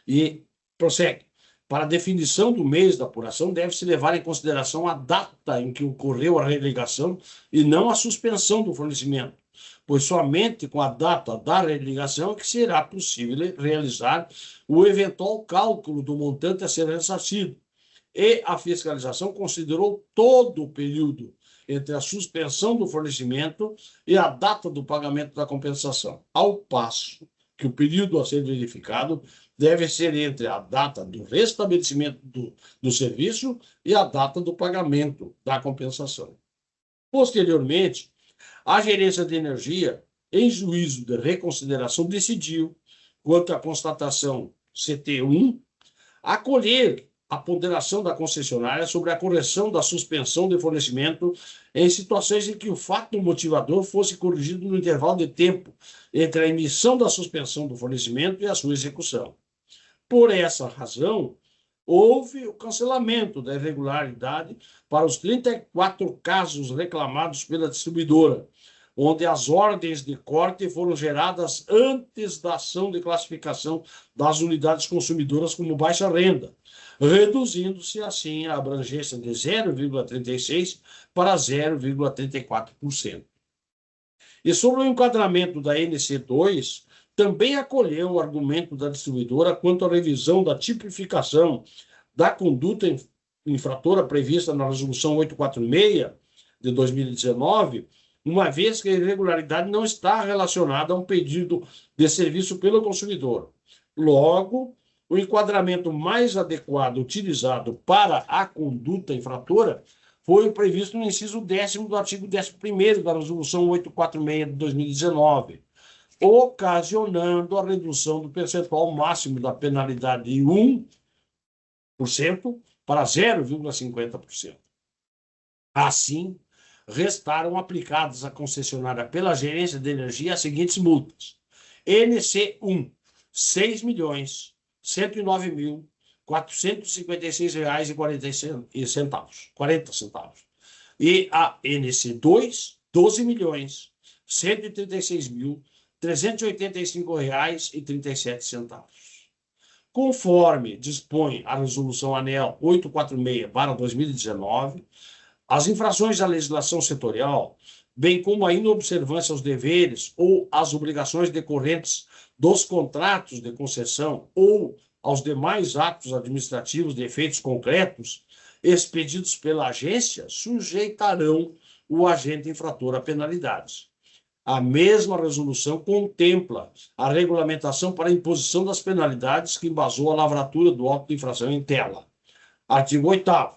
E prossegue. Para a definição do mês da apuração, deve-se levar em consideração a data em que ocorreu a religação e não a suspensão do fornecimento, pois somente com a data da religação é que será possível realizar o eventual cálculo do montante a ser ressarcido. E a fiscalização considerou todo o período entre a suspensão do fornecimento e a data do pagamento da compensação, ao passo que o período a ser verificado deve ser entre a data do restabelecimento do serviço e a data do pagamento da compensação. Posteriormente, a Gerência de Energia, em juízo de reconsideração, decidiu, quanto à constatação CT1, acolher a ponderação da concessionária sobre a correção da suspensão de fornecimento em situações em que o fato motivador fosse corrigido no intervalo de tempo entre a emissão da suspensão do fornecimento e a sua execução. Por essa razão, houve o cancelamento da irregularidade para os 34 casos reclamados pela distribuidora, onde as ordens de corte foram geradas antes da ação de classificação das unidades consumidoras como baixa renda, reduzindo-se assim a abrangência de 0,36% para 0,34%. E sobre o enquadramento da NC2, também acolheu o argumento da distribuidora quanto à revisão da tipificação da conduta infratora prevista na Resolução 846 de 2019, uma vez que a irregularidade não está relacionada a um pedido de serviço pelo consumidor. Logo, o enquadramento mais adequado utilizado para a conduta infratora foi o previsto no inciso 10º do artigo 11º da Resolução 846 de 2019, ocasionando a redução do percentual máximo da penalidade de 1% para 0,50%. Assim, restaram aplicadas à concessionária pela Gerência de Energia as seguintes multas: NC1, R$ 6.109.456,40 e a NC2, R$ 12.136.385,37. Conforme dispõe a Resolução ANEEL 846/2019, as infrações à legislação setorial, bem como a inobservância aos deveres ou às obrigações decorrentes dos contratos de concessão ou aos demais atos administrativos de efeitos concretos expedidos pela agência, sujeitarão o agente infrator a penalidades. A mesma resolução contempla a regulamentação para a imposição das penalidades que embasou a lavratura do auto de infração em tela. Artigo 8º.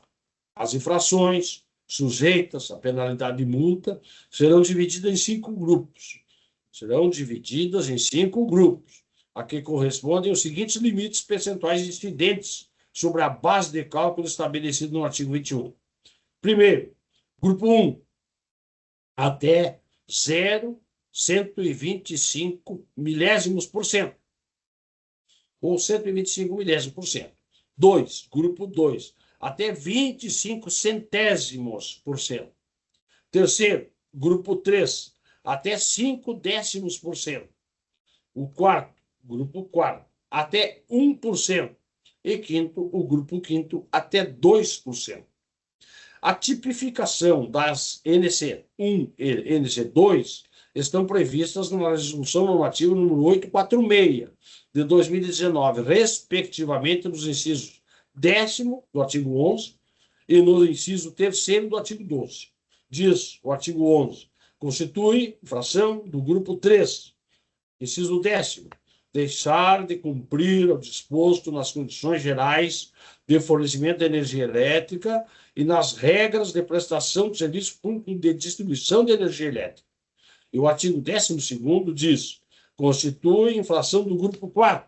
As infrações sujeitas à penalidade de multa serão divididas em 5 grupos. A que correspondem os seguintes limites percentuais incidentes sobre a base de cálculo estabelecido no artigo 21. Primeiro, grupo 1, até 0,125 milésimos por cento, ou 125 milésimos por cento. 2, grupo 2, até 25 centésimos por cento. Terceiro, grupo 3, até 0,5%. O quarto, grupo 4, até 1%. E quinto, o grupo 5, até 2%. A tipificação das NC1 e NC2 estão previstas na Resolução Normativa número 846, de 2019, respectivamente nos incisos 10º do artigo 11 e no inciso 3º do artigo 12. Diz o artigo 11, constitui infração do grupo 3, inciso 10º, deixar de cumprir o disposto nas condições gerais de fornecimento de energia elétrica e nas regras de prestação de serviço público de distribuição de energia elétrica. E o artigo 12º diz, constitui infração do grupo 4,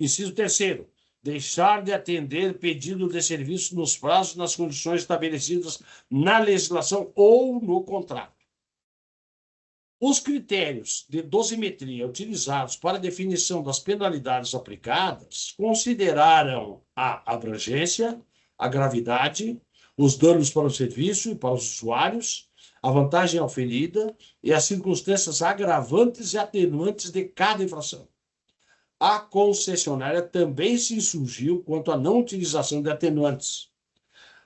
inciso 3º, deixar de atender pedido de serviço nos prazos e nas condições estabelecidas na legislação ou no contrato. Os critérios de dosimetria utilizados para a definição das penalidades aplicadas consideraram a abrangência, a gravidade, os danos para o serviço e para os usuários, a vantagem oferida e as circunstâncias agravantes e atenuantes de cada infração. A concessionária também se insurgiu quanto à não utilização de atenuantes.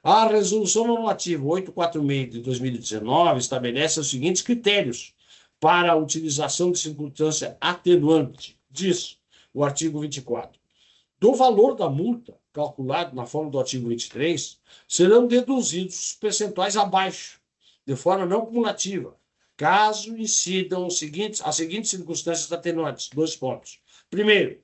A Resolução Normativa 846 de 2019 estabelece os seguintes critérios para a utilização de circunstância atenuante. Diz o artigo 24. Do valor da multa, calculado na forma do artigo 23, serão deduzidos os percentuais abaixo, de forma não cumulativa, caso incidam as seguintes circunstâncias atenuantes. 2 pontos. Primeiro,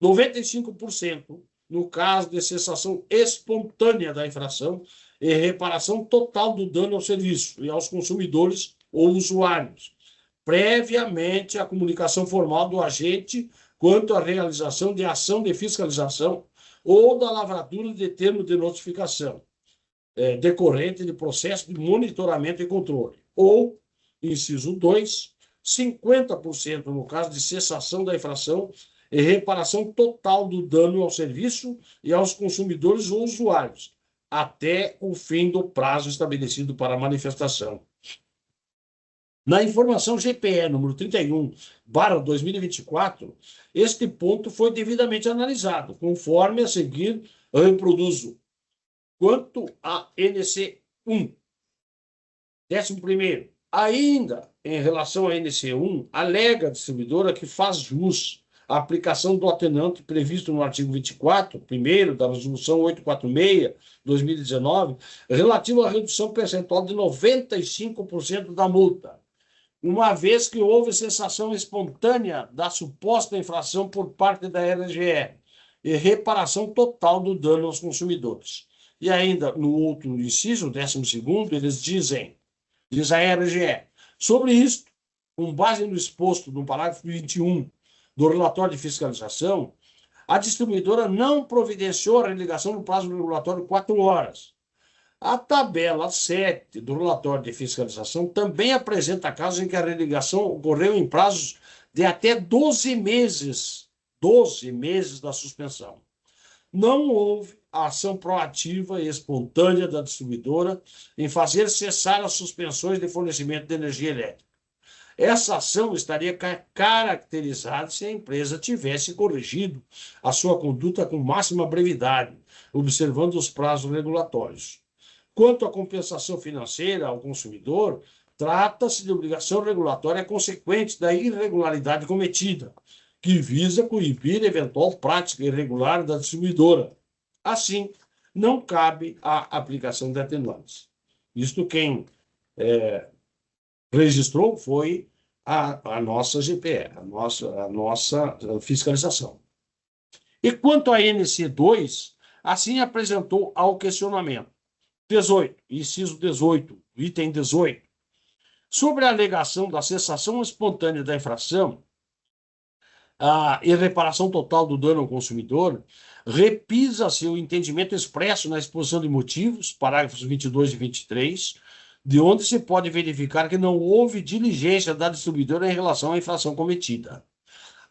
95% no caso de cessação espontânea da infração e reparação total do dano ao serviço e aos consumidores ou usuários, previamente a comunicação formal do agente quanto à realização de ação de fiscalização ou da lavratura de termo de notificação decorrente de processo de monitoramento e controle. Ou, inciso 2, 50% no caso de cessação da infração e reparação total do dano ao serviço e aos consumidores ou usuários, até o fim do prazo estabelecido para a manifestação. Na informação GPE número 31/2024, este ponto foi devidamente analisado, conforme a seguir eu reproduzo. Quanto a NC1, 11º, ainda em relação à NC1, alega a distribuidora que faz jus à aplicação do atenuante previsto no artigo 24, primeiro, da Resolução 846, 2019, relativo à redução percentual de 95% da multa, uma vez que houve cessação espontânea da suposta infração por parte da RGE e reparação total do dano aos consumidores. E ainda, no outro inciso, 12º, eles dizem, diz a RGE, sobre isto, com base no exposto no parágrafo 21 do relatório de fiscalização, a distribuidora não providenciou a religação no prazo regulatório 4 horas. A tabela 7 do relatório de fiscalização também apresenta casos em que a religação ocorreu em prazos de até 12 meses da suspensão. Não houve a ação proativa e espontânea da distribuidora em fazer cessar as suspensões de fornecimento de energia elétrica. Essa ação estaria caracterizada se a empresa tivesse corrigido a sua conduta com máxima brevidade, observando os prazos regulatórios. Quanto à compensação financeira ao consumidor, trata-se de obrigação regulatória consequente da irregularidade cometida, que visa coibir eventual prática irregular da distribuidora. Assim, não cabe a aplicação de atenuantes. Isto quem registrou foi a nossa GPE, a nossa fiscalização. E quanto à NC2, assim apresentou ao questionamento. 18, inciso 18, item 18. Sobre a alegação da cessação espontânea da infração e reparação total do dano ao consumidor, repisa-se o entendimento expresso na exposição de motivos, parágrafos 22 e 23, de onde se pode verificar que não houve diligência da distribuidora em relação à infração cometida.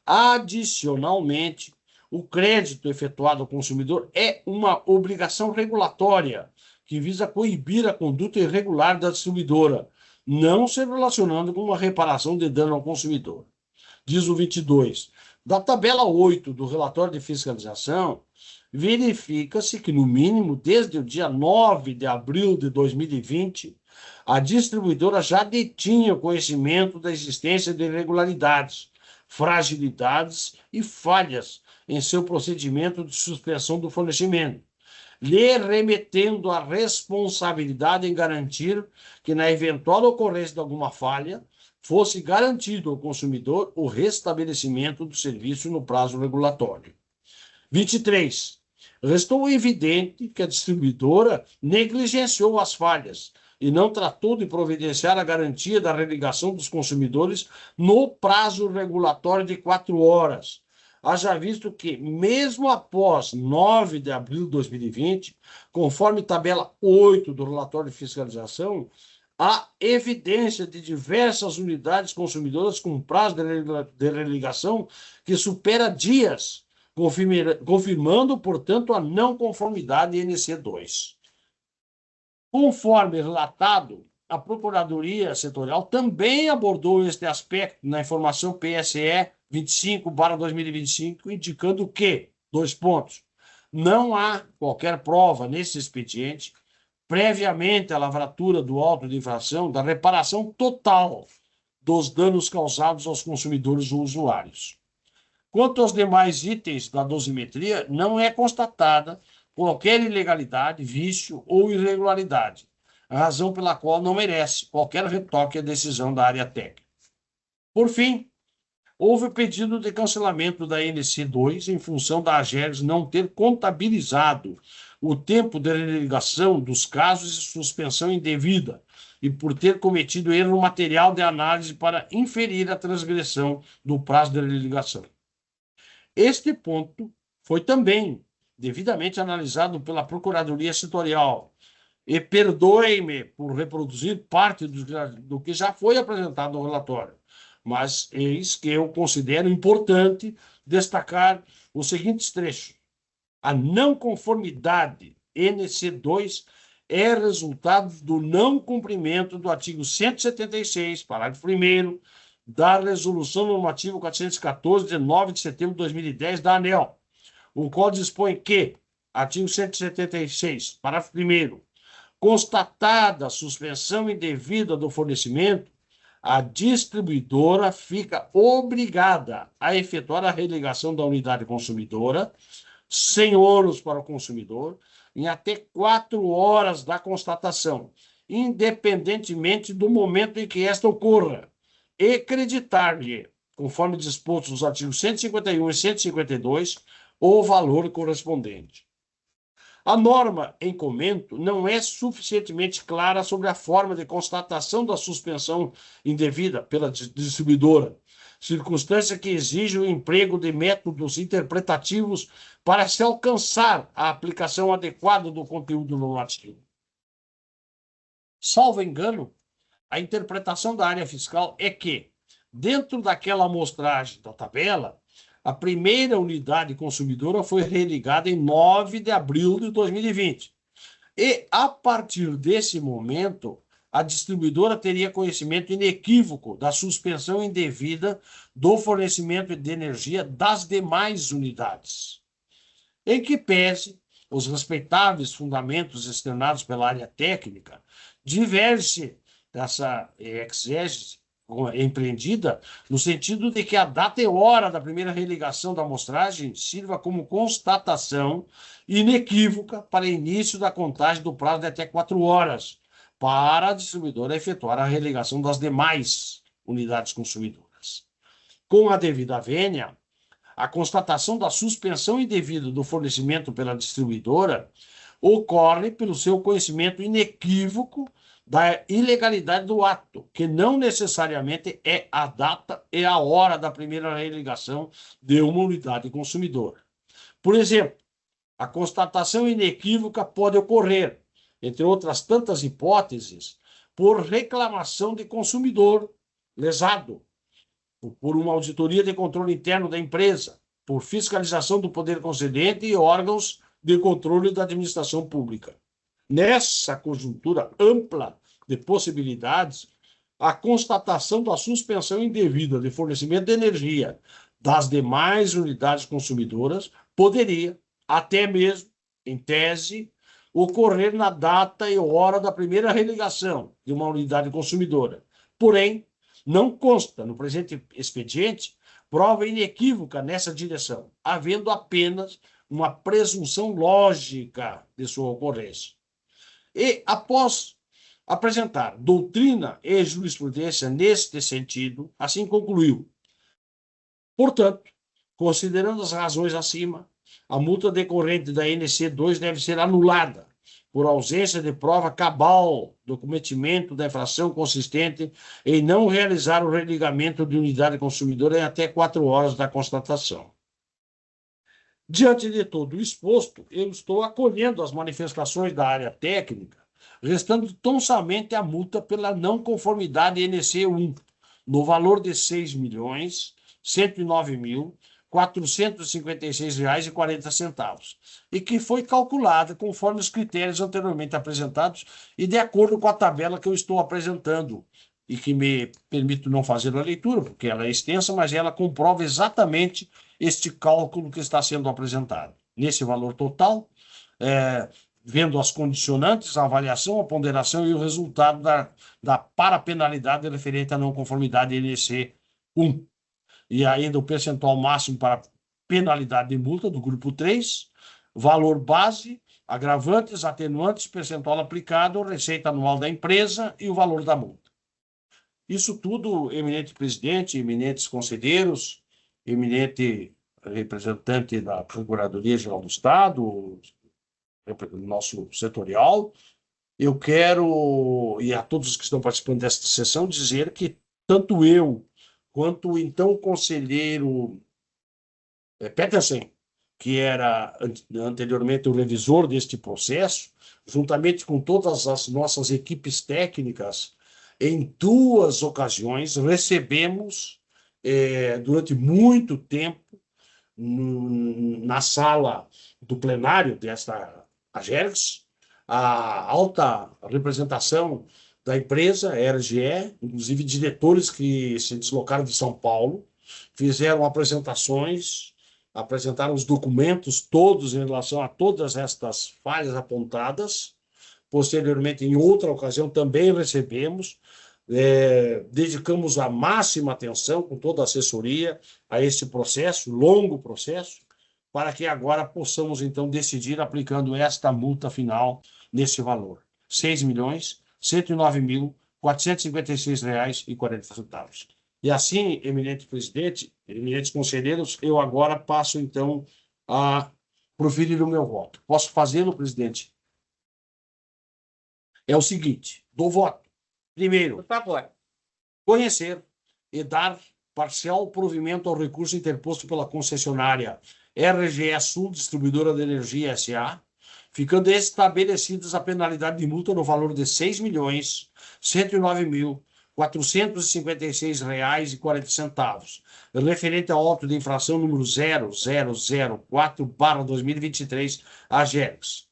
Adicionalmente, o crédito efetuado ao consumidor é uma obrigação regulatória que visa coibir a conduta irregular da distribuidora, não se relacionando com uma reparação de dano ao consumidor. Diz o 22. Da tabela 8 do relatório de fiscalização, verifica-se que, no mínimo, desde o dia 9 de abril de 2020, a distribuidora já detinha conhecimento da existência de irregularidades, fragilidades e falhas em seu procedimento de suspensão do fornecimento, lhe remetendo a responsabilidade em garantir que, na eventual ocorrência de alguma falha, fosse garantido ao consumidor o restabelecimento do serviço no prazo regulatório. 23. Restou evidente que a distribuidora negligenciou as falhas e não tratou de providenciar a garantia da religação dos consumidores no prazo regulatório de 4 horas. Haja visto que, mesmo após 9 de abril de 2020, conforme tabela 8 do relatório de fiscalização, há evidência de diversas unidades consumidoras com prazo de religação que supera dias, confirmando, portanto, a não conformidade NC2. Conforme relatado, a Procuradoria Setorial também abordou este aspecto na informação PSE 25/2025, indicando que, 2 pontos, não há qualquer prova nesse expediente, previamente à lavratura do auto de infração, da reparação total dos danos causados aos consumidores ou usuários. Quanto aos demais itens da dosimetria, não é constatada qualquer ilegalidade, vício ou irregularidade, razão pela qual não merece qualquer retoque à decisão da área técnica. Por fim, houve pedido de cancelamento da NC2 em função da AGERS não ter contabilizado o tempo de religação dos casos de suspensão indevida e por ter cometido erro material de análise para inferir a transgressão do prazo de religação. Este ponto foi também devidamente analisado pela Procuradoria Setorial. E perdoe-me por reproduzir parte do que já foi apresentado no relatório, mas eis que eu considero importante destacar os seguintes trechos. A não conformidade NC2 é resultado do não cumprimento do artigo 176, parágrafo 1º, da Resolução Normativa 414, de 9 de setembro de 2010, da ANEEL, o qual dispõe que, artigo 176, parágrafo 1º, constatada a suspensão indevida do fornecimento, a distribuidora fica obrigada a efetuar a religação da unidade consumidora, sem ônus para o consumidor, em até 4 horas da constatação, independentemente do momento em que esta ocorra, e creditar-lhe, conforme disposto nos artigos 151 e 152, o valor correspondente. A norma em comento não é suficientemente clara sobre a forma de constatação da suspensão indevida pela distribuidora, circunstância que exige o emprego de métodos interpretativos para se alcançar a aplicação adequada do conteúdo normativo. Salvo engano, a interpretação da área fiscal é que, dentro daquela amostragem da tabela, a primeira unidade consumidora foi religada em 9 de abril de 2020. E, a partir desse momento, a distribuidora teria conhecimento inequívoco da suspensão indevida do fornecimento de energia das demais unidades. Em que pese os respeitáveis fundamentos externados pela área técnica, diverge dessa exégese empreendida no sentido de que a data e hora da primeira religação da amostragem sirva como constatação inequívoca para início da contagem do prazo de até 4 horas, para a distribuidora efetuar a religação das demais unidades consumidoras. Com a devida vênia, a constatação da suspensão indevida do fornecimento pela distribuidora ocorre pelo seu conhecimento inequívoco da ilegalidade do ato, que não necessariamente é a data e a hora da primeira religação de uma unidade consumidora. Por exemplo, a constatação inequívoca pode ocorrer, entre outras tantas hipóteses, por reclamação de consumidor lesado, por uma auditoria de controle interno da empresa, por fiscalização do poder concedente e órgãos de controle da administração pública. nessa conjuntura ampla de possibilidades, a constatação da suspensão indevida de fornecimento de energia das demais unidades consumidoras poderia, até mesmo, em tese, ocorrer na data e hora da primeira religação de uma unidade consumidora. Porém, não consta no presente expediente prova inequívoca nessa direção, havendo apenas uma presunção lógica de sua ocorrência. E, após apresentar doutrina e jurisprudência neste sentido, assim concluiu. Portanto, considerando as razões acima, a multa decorrente da NC2 deve ser anulada por ausência de prova cabal do cometimento da infração consistente em não realizar o religamento de unidade consumidora em até 4 horas da constatação. Diante de todo o exposto, eu estou acolhendo as manifestações da área técnica, restando tão somente a multa pela não conformidade NC1, no valor de R$ 6.109.456,40, e que foi calculada conforme os critérios anteriormente apresentados e de acordo com a tabela que eu estou apresentando, e que me permito não fazer a leitura, porque ela é extensa, mas ela comprova exatamente este cálculo que está sendo apresentado. Nesse valor total, vendo as condicionantes, a avaliação, a ponderação e o resultado da parapenalidade referente à não conformidade NC1. E ainda o percentual máximo para penalidade de multa do grupo 3, valor base, agravantes, atenuantes, percentual aplicado, receita anual da empresa e o valor da multa. Isso tudo, eminente presidente, eminentes conselheiros, eminente representante da Procuradoria-Geral do Estado, nosso setorial, eu quero, e a todos os que estão participando desta sessão, dizer que tanto eu quanto o então conselheiro Petersen, que era anteriormente o revisor deste processo, juntamente com todas as nossas equipes técnicas, em 2 ocasiões recebemos, durante muito tempo, na sala do plenário desta AGERGS, a alta representação da empresa, RGE, inclusive diretores que se deslocaram de São Paulo, fizeram apresentações, apresentaram os documentos todos em relação a todas estas falhas apontadas. Posteriormente, em outra ocasião, também recebemos, dedicamos a máxima atenção, com toda a assessoria, a esse processo, longo processo, para que agora possamos, então, decidir aplicando esta multa final nesse valor, R$ 6.109.456,40. E assim, eminente presidente, eminentes conselheiros, eu agora passo, então, a proferir o meu voto. Posso fazê-lo, presidente? É o seguinte, do voto. Primeiro, Por favor. conhecer e dar parcial provimento ao recurso interposto pela concessionária RGE Sul Distribuidora de Energia S.A., ficando estabelecidas a penalidade de multa no valor de R$ 6.109.456,40, referente ao auto de infração número 0004/2023, AGERGS.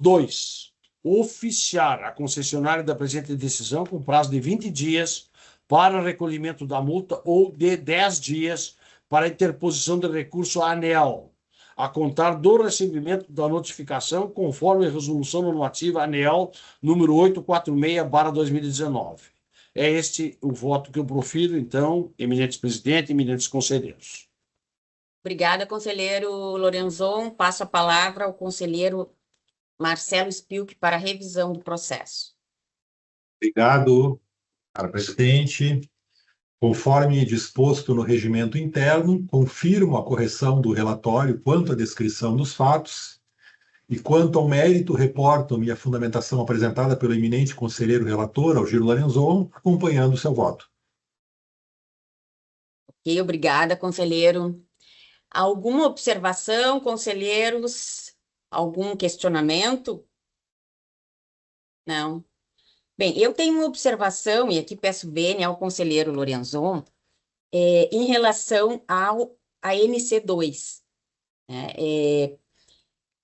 2. Oficiar a concessionária da presente decisão com prazo de 20 dias para recolhimento da multa ou de 10 dias para interposição de recurso à ANEEL, a contar do recebimento da notificação, conforme a resolução normativa ANEEL número 846/2019. É este o voto que eu profiro, então, eminentes presidente, eminentes conselheiros. Obrigada, conselheiro Lorenzon. Passo a palavra ao conselheiro Marcelo Spilk para a revisão do processo. Obrigado, cara presidente. Conforme disposto no regimento interno, confirmo a correção do relatório quanto à descrição dos fatos e quanto ao mérito, reporto-me a fundamentação apresentada pelo eminente conselheiro relator, Algir Lorenzon, acompanhando o seu voto. Ok, obrigada, conselheiro. Alguma observação, conselheiros? Algum questionamento? Não. Bem, eu tenho uma observação, e aqui peço vênia ao conselheiro Lorenzon, em relação à NC2.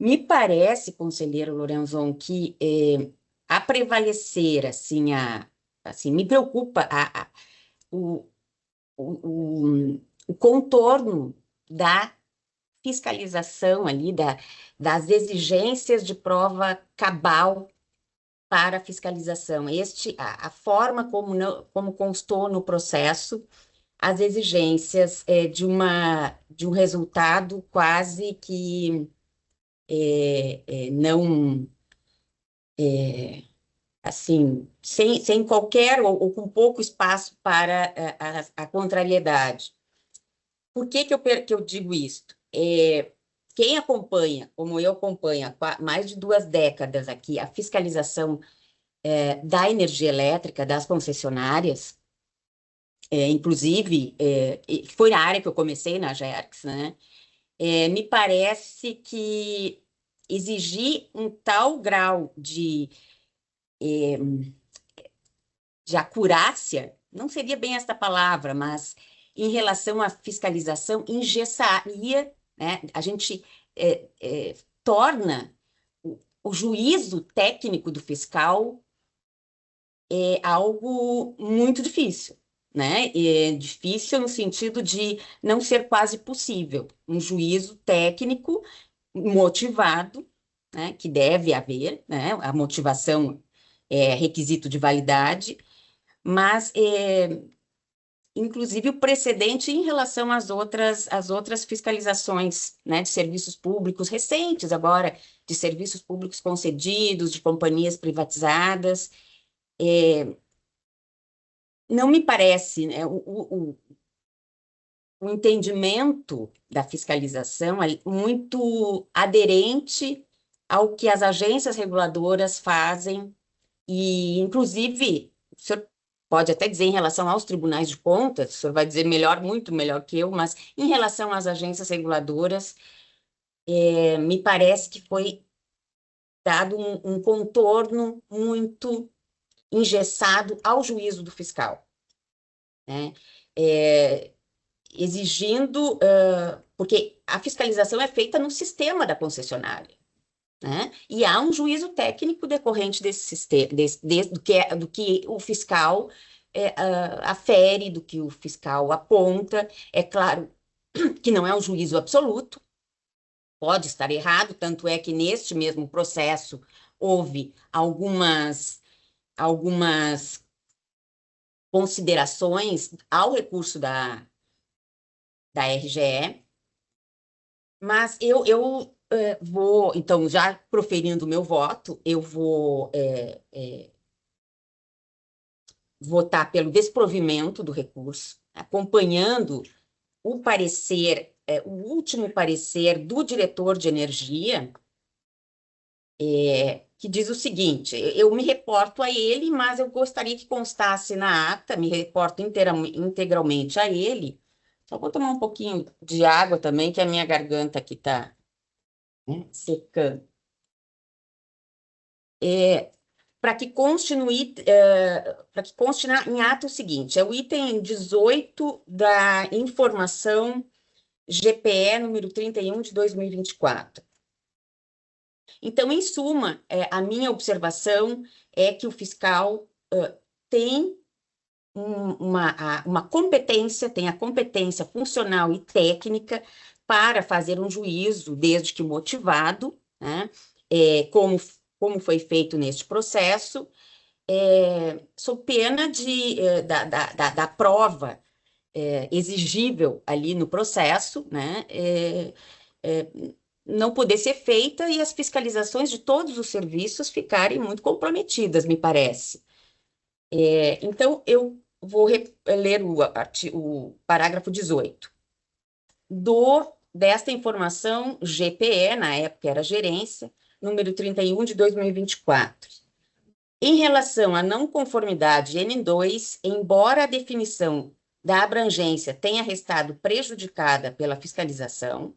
Me parece, conselheiro Lorenzon, que a prevalecer, assim, me preocupa o, o contorno da fiscalização ali, das exigências de prova cabal para a fiscalização. A forma como constou no processo as exigências de um resultado quase que não, assim, sem qualquer ou com pouco espaço para a contrariedade. Por que eu digo isto? Quem acompanha, como eu acompanho há mais de 2 décadas aqui, a fiscalização da energia elétrica, das concessionárias, inclusive, foi na área que eu comecei, na Gerx, né? Me parece que exigir um tal grau de acurácia, não seria bem esta palavra, mas em relação à fiscalização, engessaria, né? A gente torna o juízo técnico do fiscal algo muito difícil, né? Difícil no sentido de não ser quase possível. Um juízo técnico motivado, né? Que deve haver, né? A motivação é requisito de validade, mas inclusive o precedente em relação às outras fiscalizações, né, de serviços públicos recentes agora, de serviços públicos concedidos, de companhias privatizadas. Não me parece, né, o entendimento da fiscalização é muito aderente ao que as agências reguladoras fazem, e, inclusive, o senhor pode até dizer em relação aos tribunais de contas, o senhor vai dizer melhor, muito melhor que eu, mas em relação às agências reguladoras, me parece que foi dado um contorno muito engessado ao juízo do fiscal, né? Exigindo, porque a fiscalização é feita no sistema da concessionária, né? E há um juízo técnico decorrente desse sistema, do que o fiscal afere, do que o fiscal aponta. É claro que não é um juízo absoluto, pode estar errado, tanto é que neste mesmo processo houve algumas considerações ao recurso da RGE, mas eu vou, então, já proferindo o meu voto, eu vou votar pelo desprovimento do recurso, acompanhando o parecer, o último parecer do diretor de energia, que diz o seguinte: eu me reporto a ele, mas eu gostaria que constasse na ata, me reporto integralmente a ele. Só vou tomar um pouquinho de água também, que a minha garganta aqui está secando. Para que conste em ato o seguinte: é o item 18 da informação GPE número 31 de 2024. Então, em suma, a minha observação é que o fiscal tem uma competência, tem a competência funcional e técnica para fazer um juízo, desde que motivado, né, como foi feito neste processo, sob pena da prova exigível ali no processo, né, não poder ser feita e as fiscalizações de todos os serviços ficarem muito comprometidas, me parece. Então, eu vou ler o parágrafo 18. Desta informação GPE, na época era gerência, número 31 de 2024. Em relação à não conformidade N2, embora a definição da abrangência tenha restado prejudicada pela fiscalização,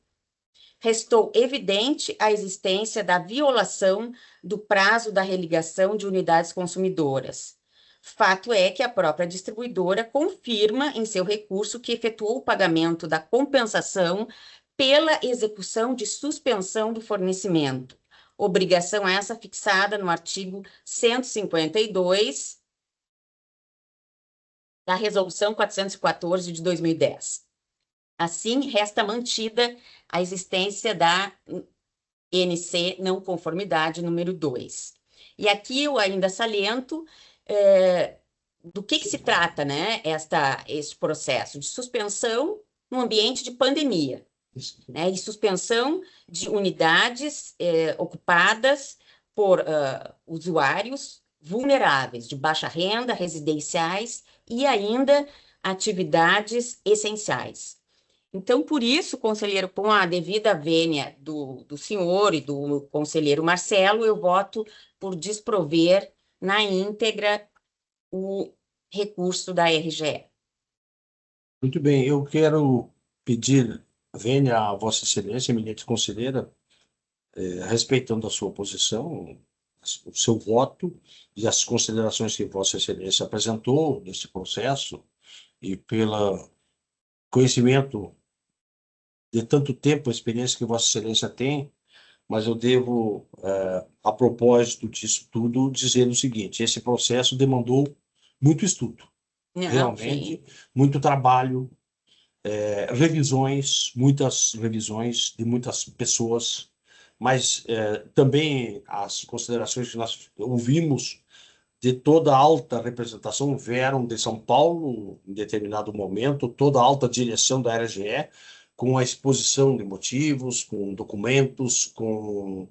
restou evidente a existência da violação do prazo da religação de unidades consumidoras. Fato é que a própria distribuidora confirma em seu recurso que efetuou o pagamento da compensação pela execução de suspensão do fornecimento. Obrigação essa fixada no artigo 152 da Resolução 414 de 2010. Assim, resta mantida a existência da NC não conformidade número 2. E aqui eu ainda saliento do que se trata, né, este processo de suspensão no ambiente de pandemia, né, e suspensão de unidades ocupadas por usuários vulneráveis, de baixa renda, residenciais e ainda atividades essenciais. Então, por isso, conselheiro, com a devida vênia do senhor e do conselheiro Marcelo, eu voto por desprover na íntegra o recurso da RGE. Muito bem, eu quero pedir vênia a Vossa Excelência, eminente conselheira, respeitando a sua posição, o seu voto e as considerações que Vossa Excelência apresentou nesse processo e pelo conhecimento de tanto tempo, a experiência que Vossa Excelência tem, mas eu devo, a propósito disso tudo, dizer o seguinte: esse processo demandou muito estudo, realmente, muito trabalho, muitas revisões de muitas pessoas, mas também as considerações que nós ouvimos de toda a alta representação vieram de São Paulo, em determinado momento, toda a alta direção da RGE, com a exposição de motivos, com documentos, com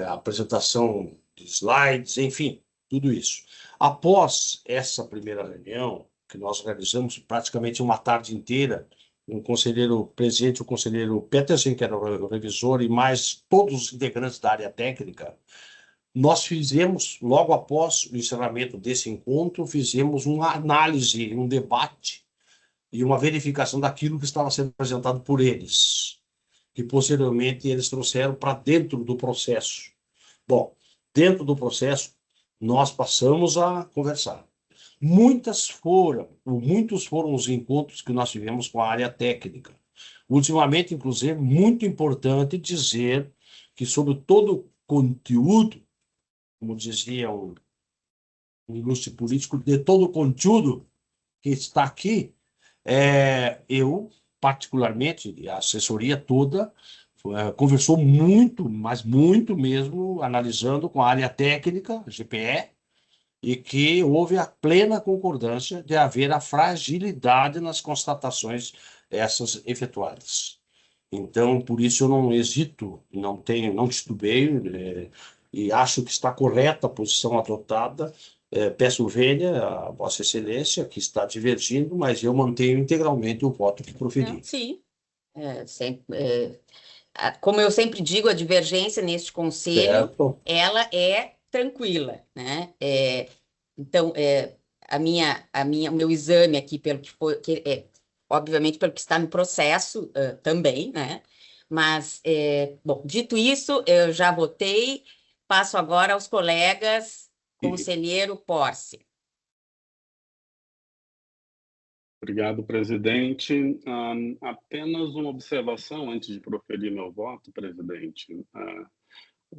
apresentação de slides, enfim, tudo isso. Após essa primeira reunião, que nós realizamos praticamente uma tarde inteira, o conselheiro presidente, o conselheiro Petersen, que era o revisor, e mais todos os integrantes da área técnica, nós fizemos, logo após o encerramento desse encontro, fizemos uma análise, um debate e uma verificação daquilo que estava sendo apresentado por eles, que posteriormente eles trouxeram para dentro do processo. Bom, dentro do processo, nós passamos a conversar. Muitos foram os encontros que nós tivemos com a área técnica. Ultimamente, inclusive, muito importante dizer que sobre todo o conteúdo, como dizia um ilustre político, de todo o conteúdo que está aqui, eu, particularmente, e a assessoria toda, conversou muito, mas muito mesmo, analisando com a área técnica, GPE, e que houve a plena concordância de haver a fragilidade nas constatações essas efetuadas. Então, por isso eu não hesito, não titubeio, e acho que está correta a posição adotada. Peço vênia a Vossa Excelência, que está divergindo, mas eu mantenho integralmente o voto que proferi. Sim, como eu sempre digo, a divergência neste conselho, Certo. ela é tranquila, né? Então, o meu exame aqui, pelo que foi, obviamente, pelo que está no processo também, né? Mas, bom, dito isso, eu já votei, passo agora aos colegas, conselheiro Porce. Obrigado, presidente. Apenas uma observação antes de proferir meu voto, presidente.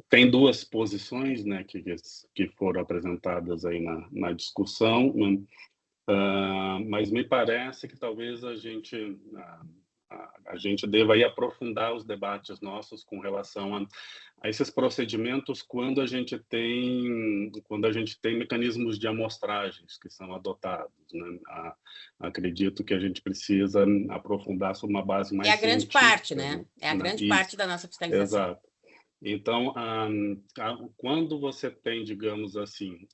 Tem duas posições, né, que foram apresentadas aí na discussão, mas me parece que talvez a gente deva aí aprofundar os debates nossos com relação a esses procedimentos quando a gente tem mecanismos de amostragens que são adotados, né? Acredito que a gente precisa aprofundar sobre uma base mais científica. É a grande parte, né? É a grande parte da nossa fiscalização. Exato. Então, quando você tem, digamos assim,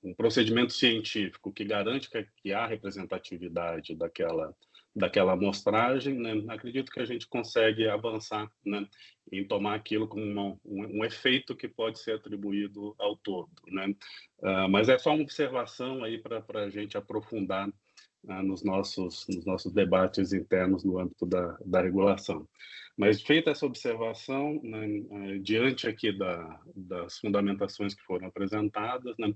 um procedimento científico que garante que há representatividade daquela amostragem, né, acredito que a gente consegue avançar, né, em tomar aquilo como um efeito que pode ser atribuído ao todo, né? Mas é só uma observação aí para a gente aprofundar nos nossos debates internos no âmbito da regulação. Mas, feita essa observação, né, diante aqui das fundamentações que foram apresentadas, né,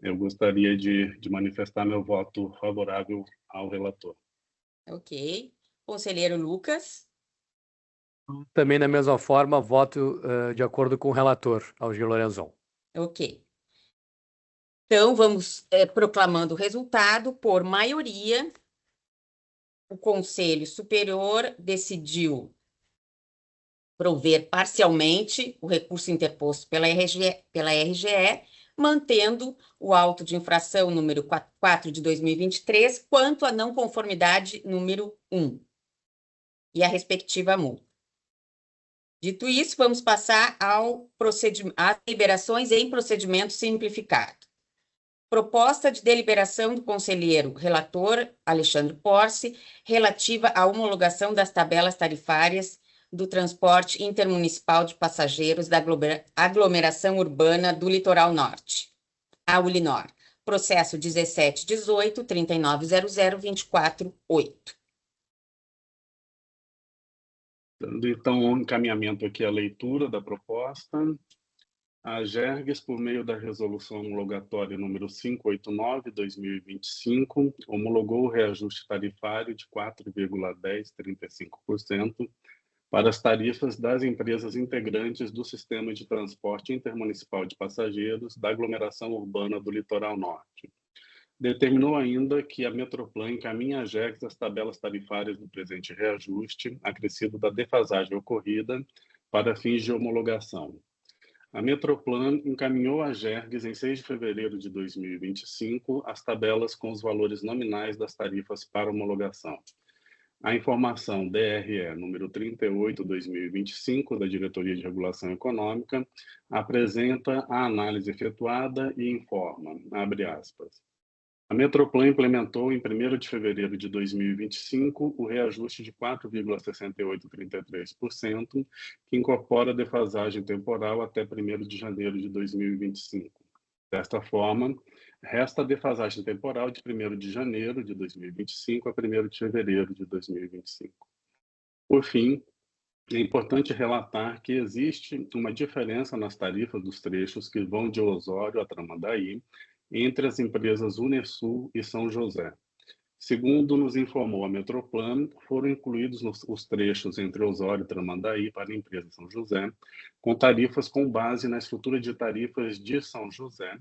eu gostaria de manifestar meu voto favorável ao relator. Ok. Conselheiro Lucas. Também, da mesma forma, voto de acordo com o relator, Algir Lorenzon. Ok. Então, vamos proclamando o resultado. Por maioria, o Conselho Superior decidiu prover parcialmente o recurso interposto pela RGE, mantendo o auto de infração número 4 de 2023, quanto à não conformidade número 1 e a respectiva multa. Dito isso, vamos passar às deliberações em procedimento simplificado. Proposta de deliberação do conselheiro relator Alexandre Porce, relativa à homologação das tabelas tarifárias do transporte intermunicipal de passageiros da aglomeração urbana do Litoral Norte, a Ulinor. Processo 1718-3900-248. Dando, então, encaminhamento aqui à leitura da proposta. A Gerges, por meio da resolução homologatória número 589/2025, homologou o reajuste tarifário de 4,1035% para as tarifas das empresas integrantes do Sistema de Transporte Intermunicipal de Passageiros da aglomeração urbana do Litoral Norte. Determinou ainda que a Metroplan encaminhe à Gerges as tabelas tarifárias do presente reajuste, acrescido da defasagem ocorrida, para fins de homologação. A Metroplan encaminhou à Gerges, em 6 de fevereiro de 2025, as tabelas com os valores nominais das tarifas para homologação. A informação DRE número 38/2025, da Diretoria de Regulação Econômica, apresenta a análise efetuada e informa, abre aspas, a Metroplan implementou em 1º de fevereiro de 2025 o reajuste de 4,6833%, que incorpora a defasagem temporal até 1º de janeiro de 2025. Desta forma, resta a defasagem temporal de 1º de janeiro de 2025 a 1º de fevereiro de 2025. Por fim, é importante relatar que existe uma diferença nas tarifas dos trechos que vão de Osório a Tramandaí, entre as empresas Unesul e São José. Segundo nos informou a Metroplan, foram incluídos os trechos entre Osório e Tramandaí para a empresa São José, com tarifas com base na estrutura de tarifas de São José,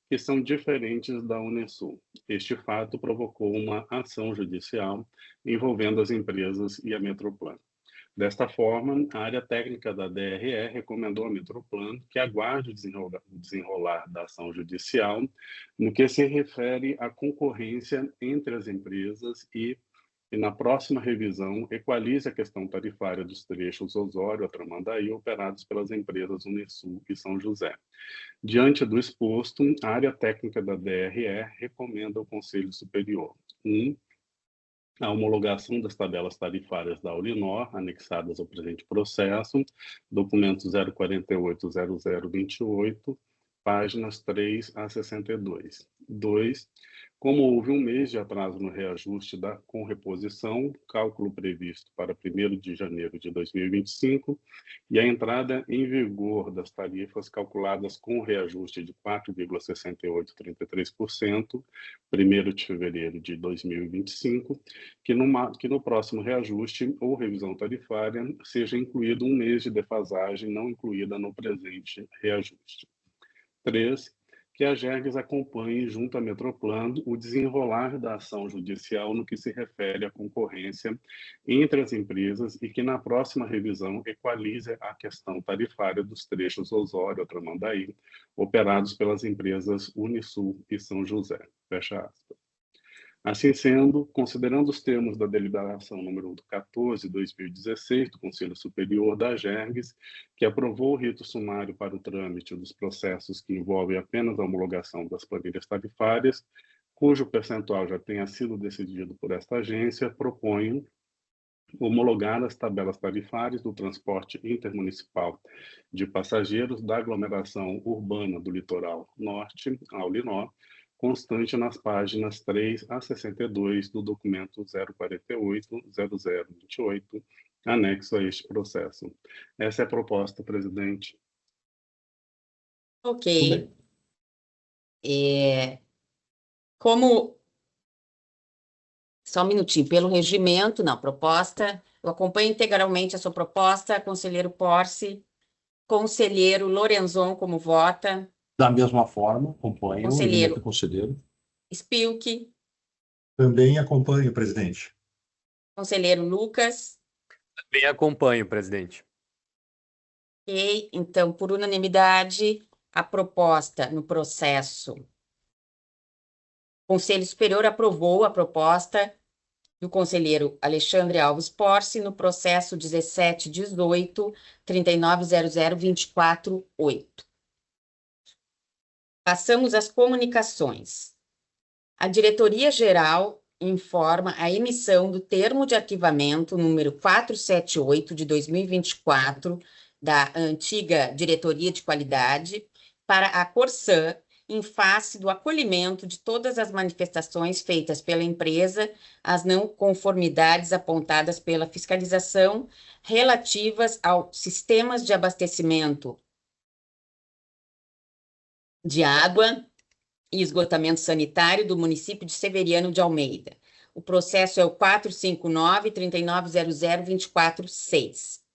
que são diferentes da Unesul. Este fato provocou uma ação judicial envolvendo as empresas e a Metroplan. Desta forma, a área técnica da DRE recomendou à Metroplan que aguarde o desenrolar da ação judicial no que se refere à concorrência entre as empresas e na próxima revisão, equalize a questão tarifária dos trechos Osório a Tramandaí operados pelas empresas Unesul e São José. Diante do exposto, a área técnica da DRE recomenda ao Conselho Superior: 1. A homologação das tabelas tarifárias da Ulinor, anexadas ao presente processo, documento 0480028, páginas 3 a 62. 2. Como houve um mês de atraso no reajuste com reposição, cálculo previsto para 1º de janeiro de 2025, e a entrada em vigor das tarifas calculadas com reajuste de 4,6833%, 1º de fevereiro de 2025, que no próximo reajuste ou revisão tarifária seja incluído um mês de defasagem não incluída no presente reajuste. 3. Que a Gerges acompanhe, junto à Metroplan, o desenrolar da ação judicial no que se refere à concorrência entre as empresas e que, na próxima revisão, equalize a questão tarifária dos trechos Osório a Tramandaí, operados pelas empresas Unisul e São José. Fecha aspas. Assim sendo, considerando os termos da deliberação número 14/2016 do Conselho Superior da Gerges, que aprovou o rito sumário para o trâmite dos processos que envolvem apenas a homologação das planilhas tarifárias, cujo percentual já tenha sido decidido por esta agência, proponho homologar as tabelas tarifárias do transporte intermunicipal de passageiros da aglomeração urbana do Litoral Norte, a Ulinor, constante nas páginas 3 a 62 do documento 048-0028, anexo a este processo. Essa é a proposta, presidente. Ok. Como... Só um minutinho. Pelo regimento, não, proposta, Eu acompanho integralmente a sua proposta, conselheiro Porce. Conselheiro Lorenzon, como vota? Da mesma forma, acompanho o Conselheiro regimento conselheiro. Spilk. Também acompanho, presidente. Conselheiro Lucas. Também acompanho, presidente. Ok, então, por unanimidade, a proposta no processo. O Conselho Superior aprovou a proposta do conselheiro Alexandre Alves Porce no processo 17.18.39.00.24.8. Passamos às comunicações. A Diretoria-Geral informa a emissão do termo de arquivamento número 478 de 2024 da antiga Diretoria de Qualidade para a Corsã, em face do acolhimento de todas as manifestações feitas pela empresa às não conformidades apontadas pela fiscalização relativas aos sistemas de abastecimento de água e esgotamento sanitário do município de Severiano de Almeida. O processo é o 459-3900-24.6.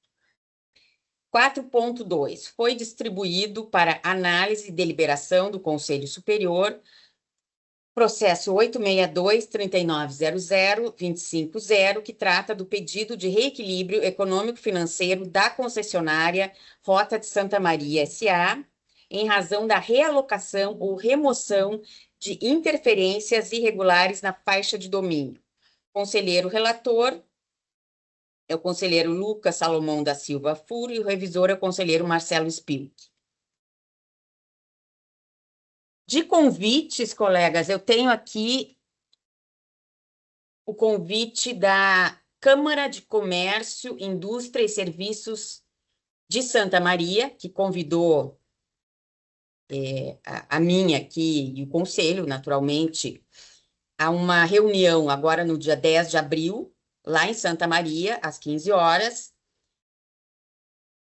4.2. Foi distribuído para análise e deliberação do Conselho Superior processo 862-3900-25.0, que trata do pedido de reequilíbrio econômico-financeiro da concessionária Rota de Santa Maria S.A., em razão da realocação ou remoção de interferências irregulares na faixa de domínio. Conselheiro relator é o conselheiro Lucas Salomão da Silva Furo e o revisor é o conselheiro Marcelo Spilk. De convites, colegas, eu tenho aqui o convite da Câmara de Comércio, Indústria e Serviços de Santa Maria, que convidou a minha aqui e o conselho, naturalmente, a uma reunião agora no dia 10 de abril, lá em Santa Maria, às 15 horas,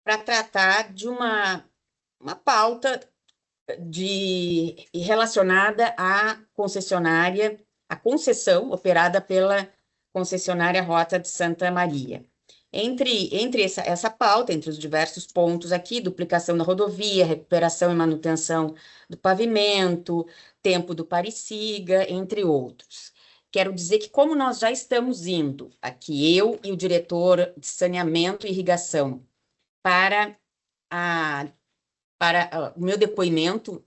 para tratar de uma pauta relacionada à concessionária, a concessão operada pela concessionária Rota de Santa Maria. Entre essa pauta, entre os diversos pontos aqui, duplicação da rodovia, recuperação e manutenção do pavimento, tempo do pare-siga, entre outros. Quero dizer que, como nós já estamos indo, aqui eu e o diretor de saneamento e irrigação, para o meu depoimento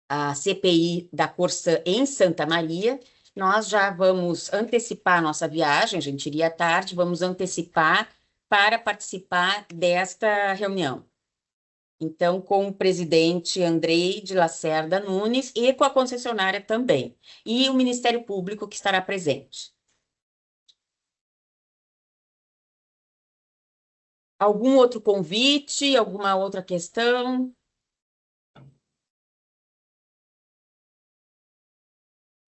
à CPI da Corsã em Santa Maria, nós já vamos antecipar a nossa viagem, a gente iria à tarde, vamos antecipar para participar desta reunião. Então, com o presidente Andrei de Lacerda Nunes e com a concessionária também, e o Ministério Público que estará presente. Algum outro convite, alguma outra questão?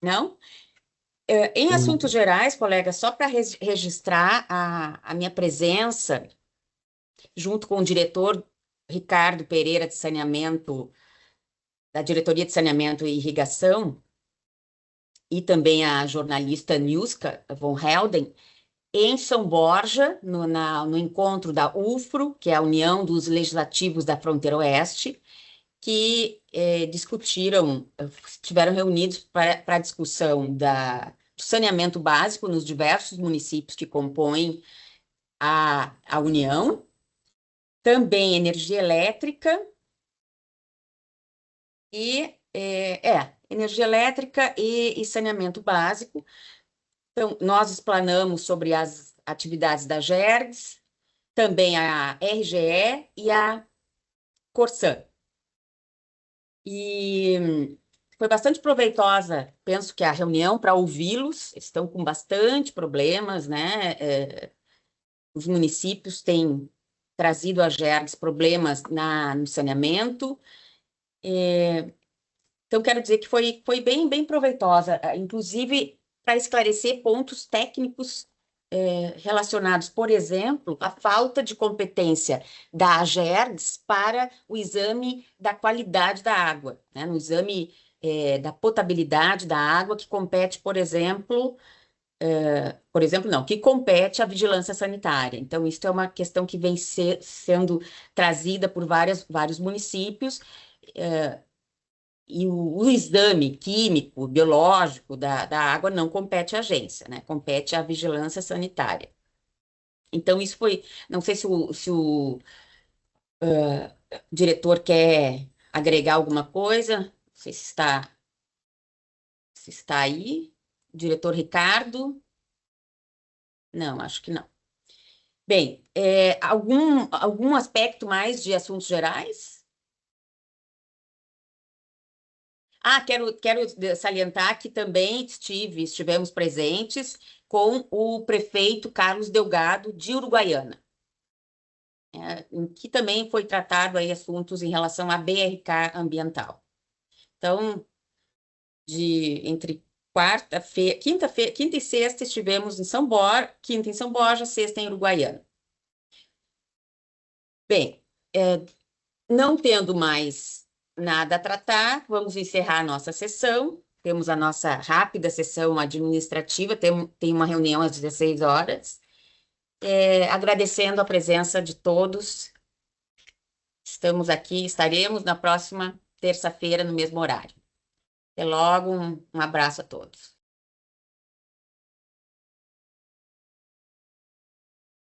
Não? Em assuntos gerais, colega, só para registrar a minha presença, junto com o diretor Ricardo Pereira de Saneamento, da Diretoria de Saneamento e Irrigação, e também a jornalista Nilska von Helden, em São Borja, no encontro da UFRO, que é a União dos Legislativos da Fronteira Oeste, que estiveram reunidos para a discussão do saneamento básico nos diversos municípios que compõem a União, também energia elétrica energia elétrica e saneamento básico. Então, nós explanamos sobre as atividades da GERGS, também a RGE e a Corsã. E foi bastante proveitosa, penso que a reunião, para ouvi-los, estão com bastante problemas, né? Os municípios têm trazido à GERGS problemas no saneamento. Então, quero dizer que foi bem, bem proveitosa, inclusive para esclarecer pontos técnicos relacionados, por exemplo, à falta de competência da AGERGS para o exame da qualidade da água, né? No exame da potabilidade da água, que compete, por exemplo, por exemplo, não, que compete à vigilância sanitária. Então, isso é uma questão que vem sendo trazida por vários municípios, e o exame químico, biológico da água não compete à agência, né? Compete à vigilância sanitária. Então, isso foi, não sei se o diretor quer agregar alguma coisa, não sei se está aí. Diretor Ricardo? Não, acho que não. Bem, algum aspecto mais de assuntos gerais? Quero salientar que também estivemos presentes com o prefeito Carlos Delgado, de Uruguaiana, em que também foi tratado aí assuntos em relação à BRK ambiental. Então, entre quinta e sexta estivemos em São Borja, quinta em São Borja, sexta em Uruguaiana. Bem, não tendo mais nada a tratar, vamos encerrar a nossa sessão. Temos a nossa rápida sessão administrativa, tem uma reunião às 16 horas. Agradecendo a presença de todos. Estaremos na próxima terça-feira, no mesmo horário. Até logo, um abraço a todos.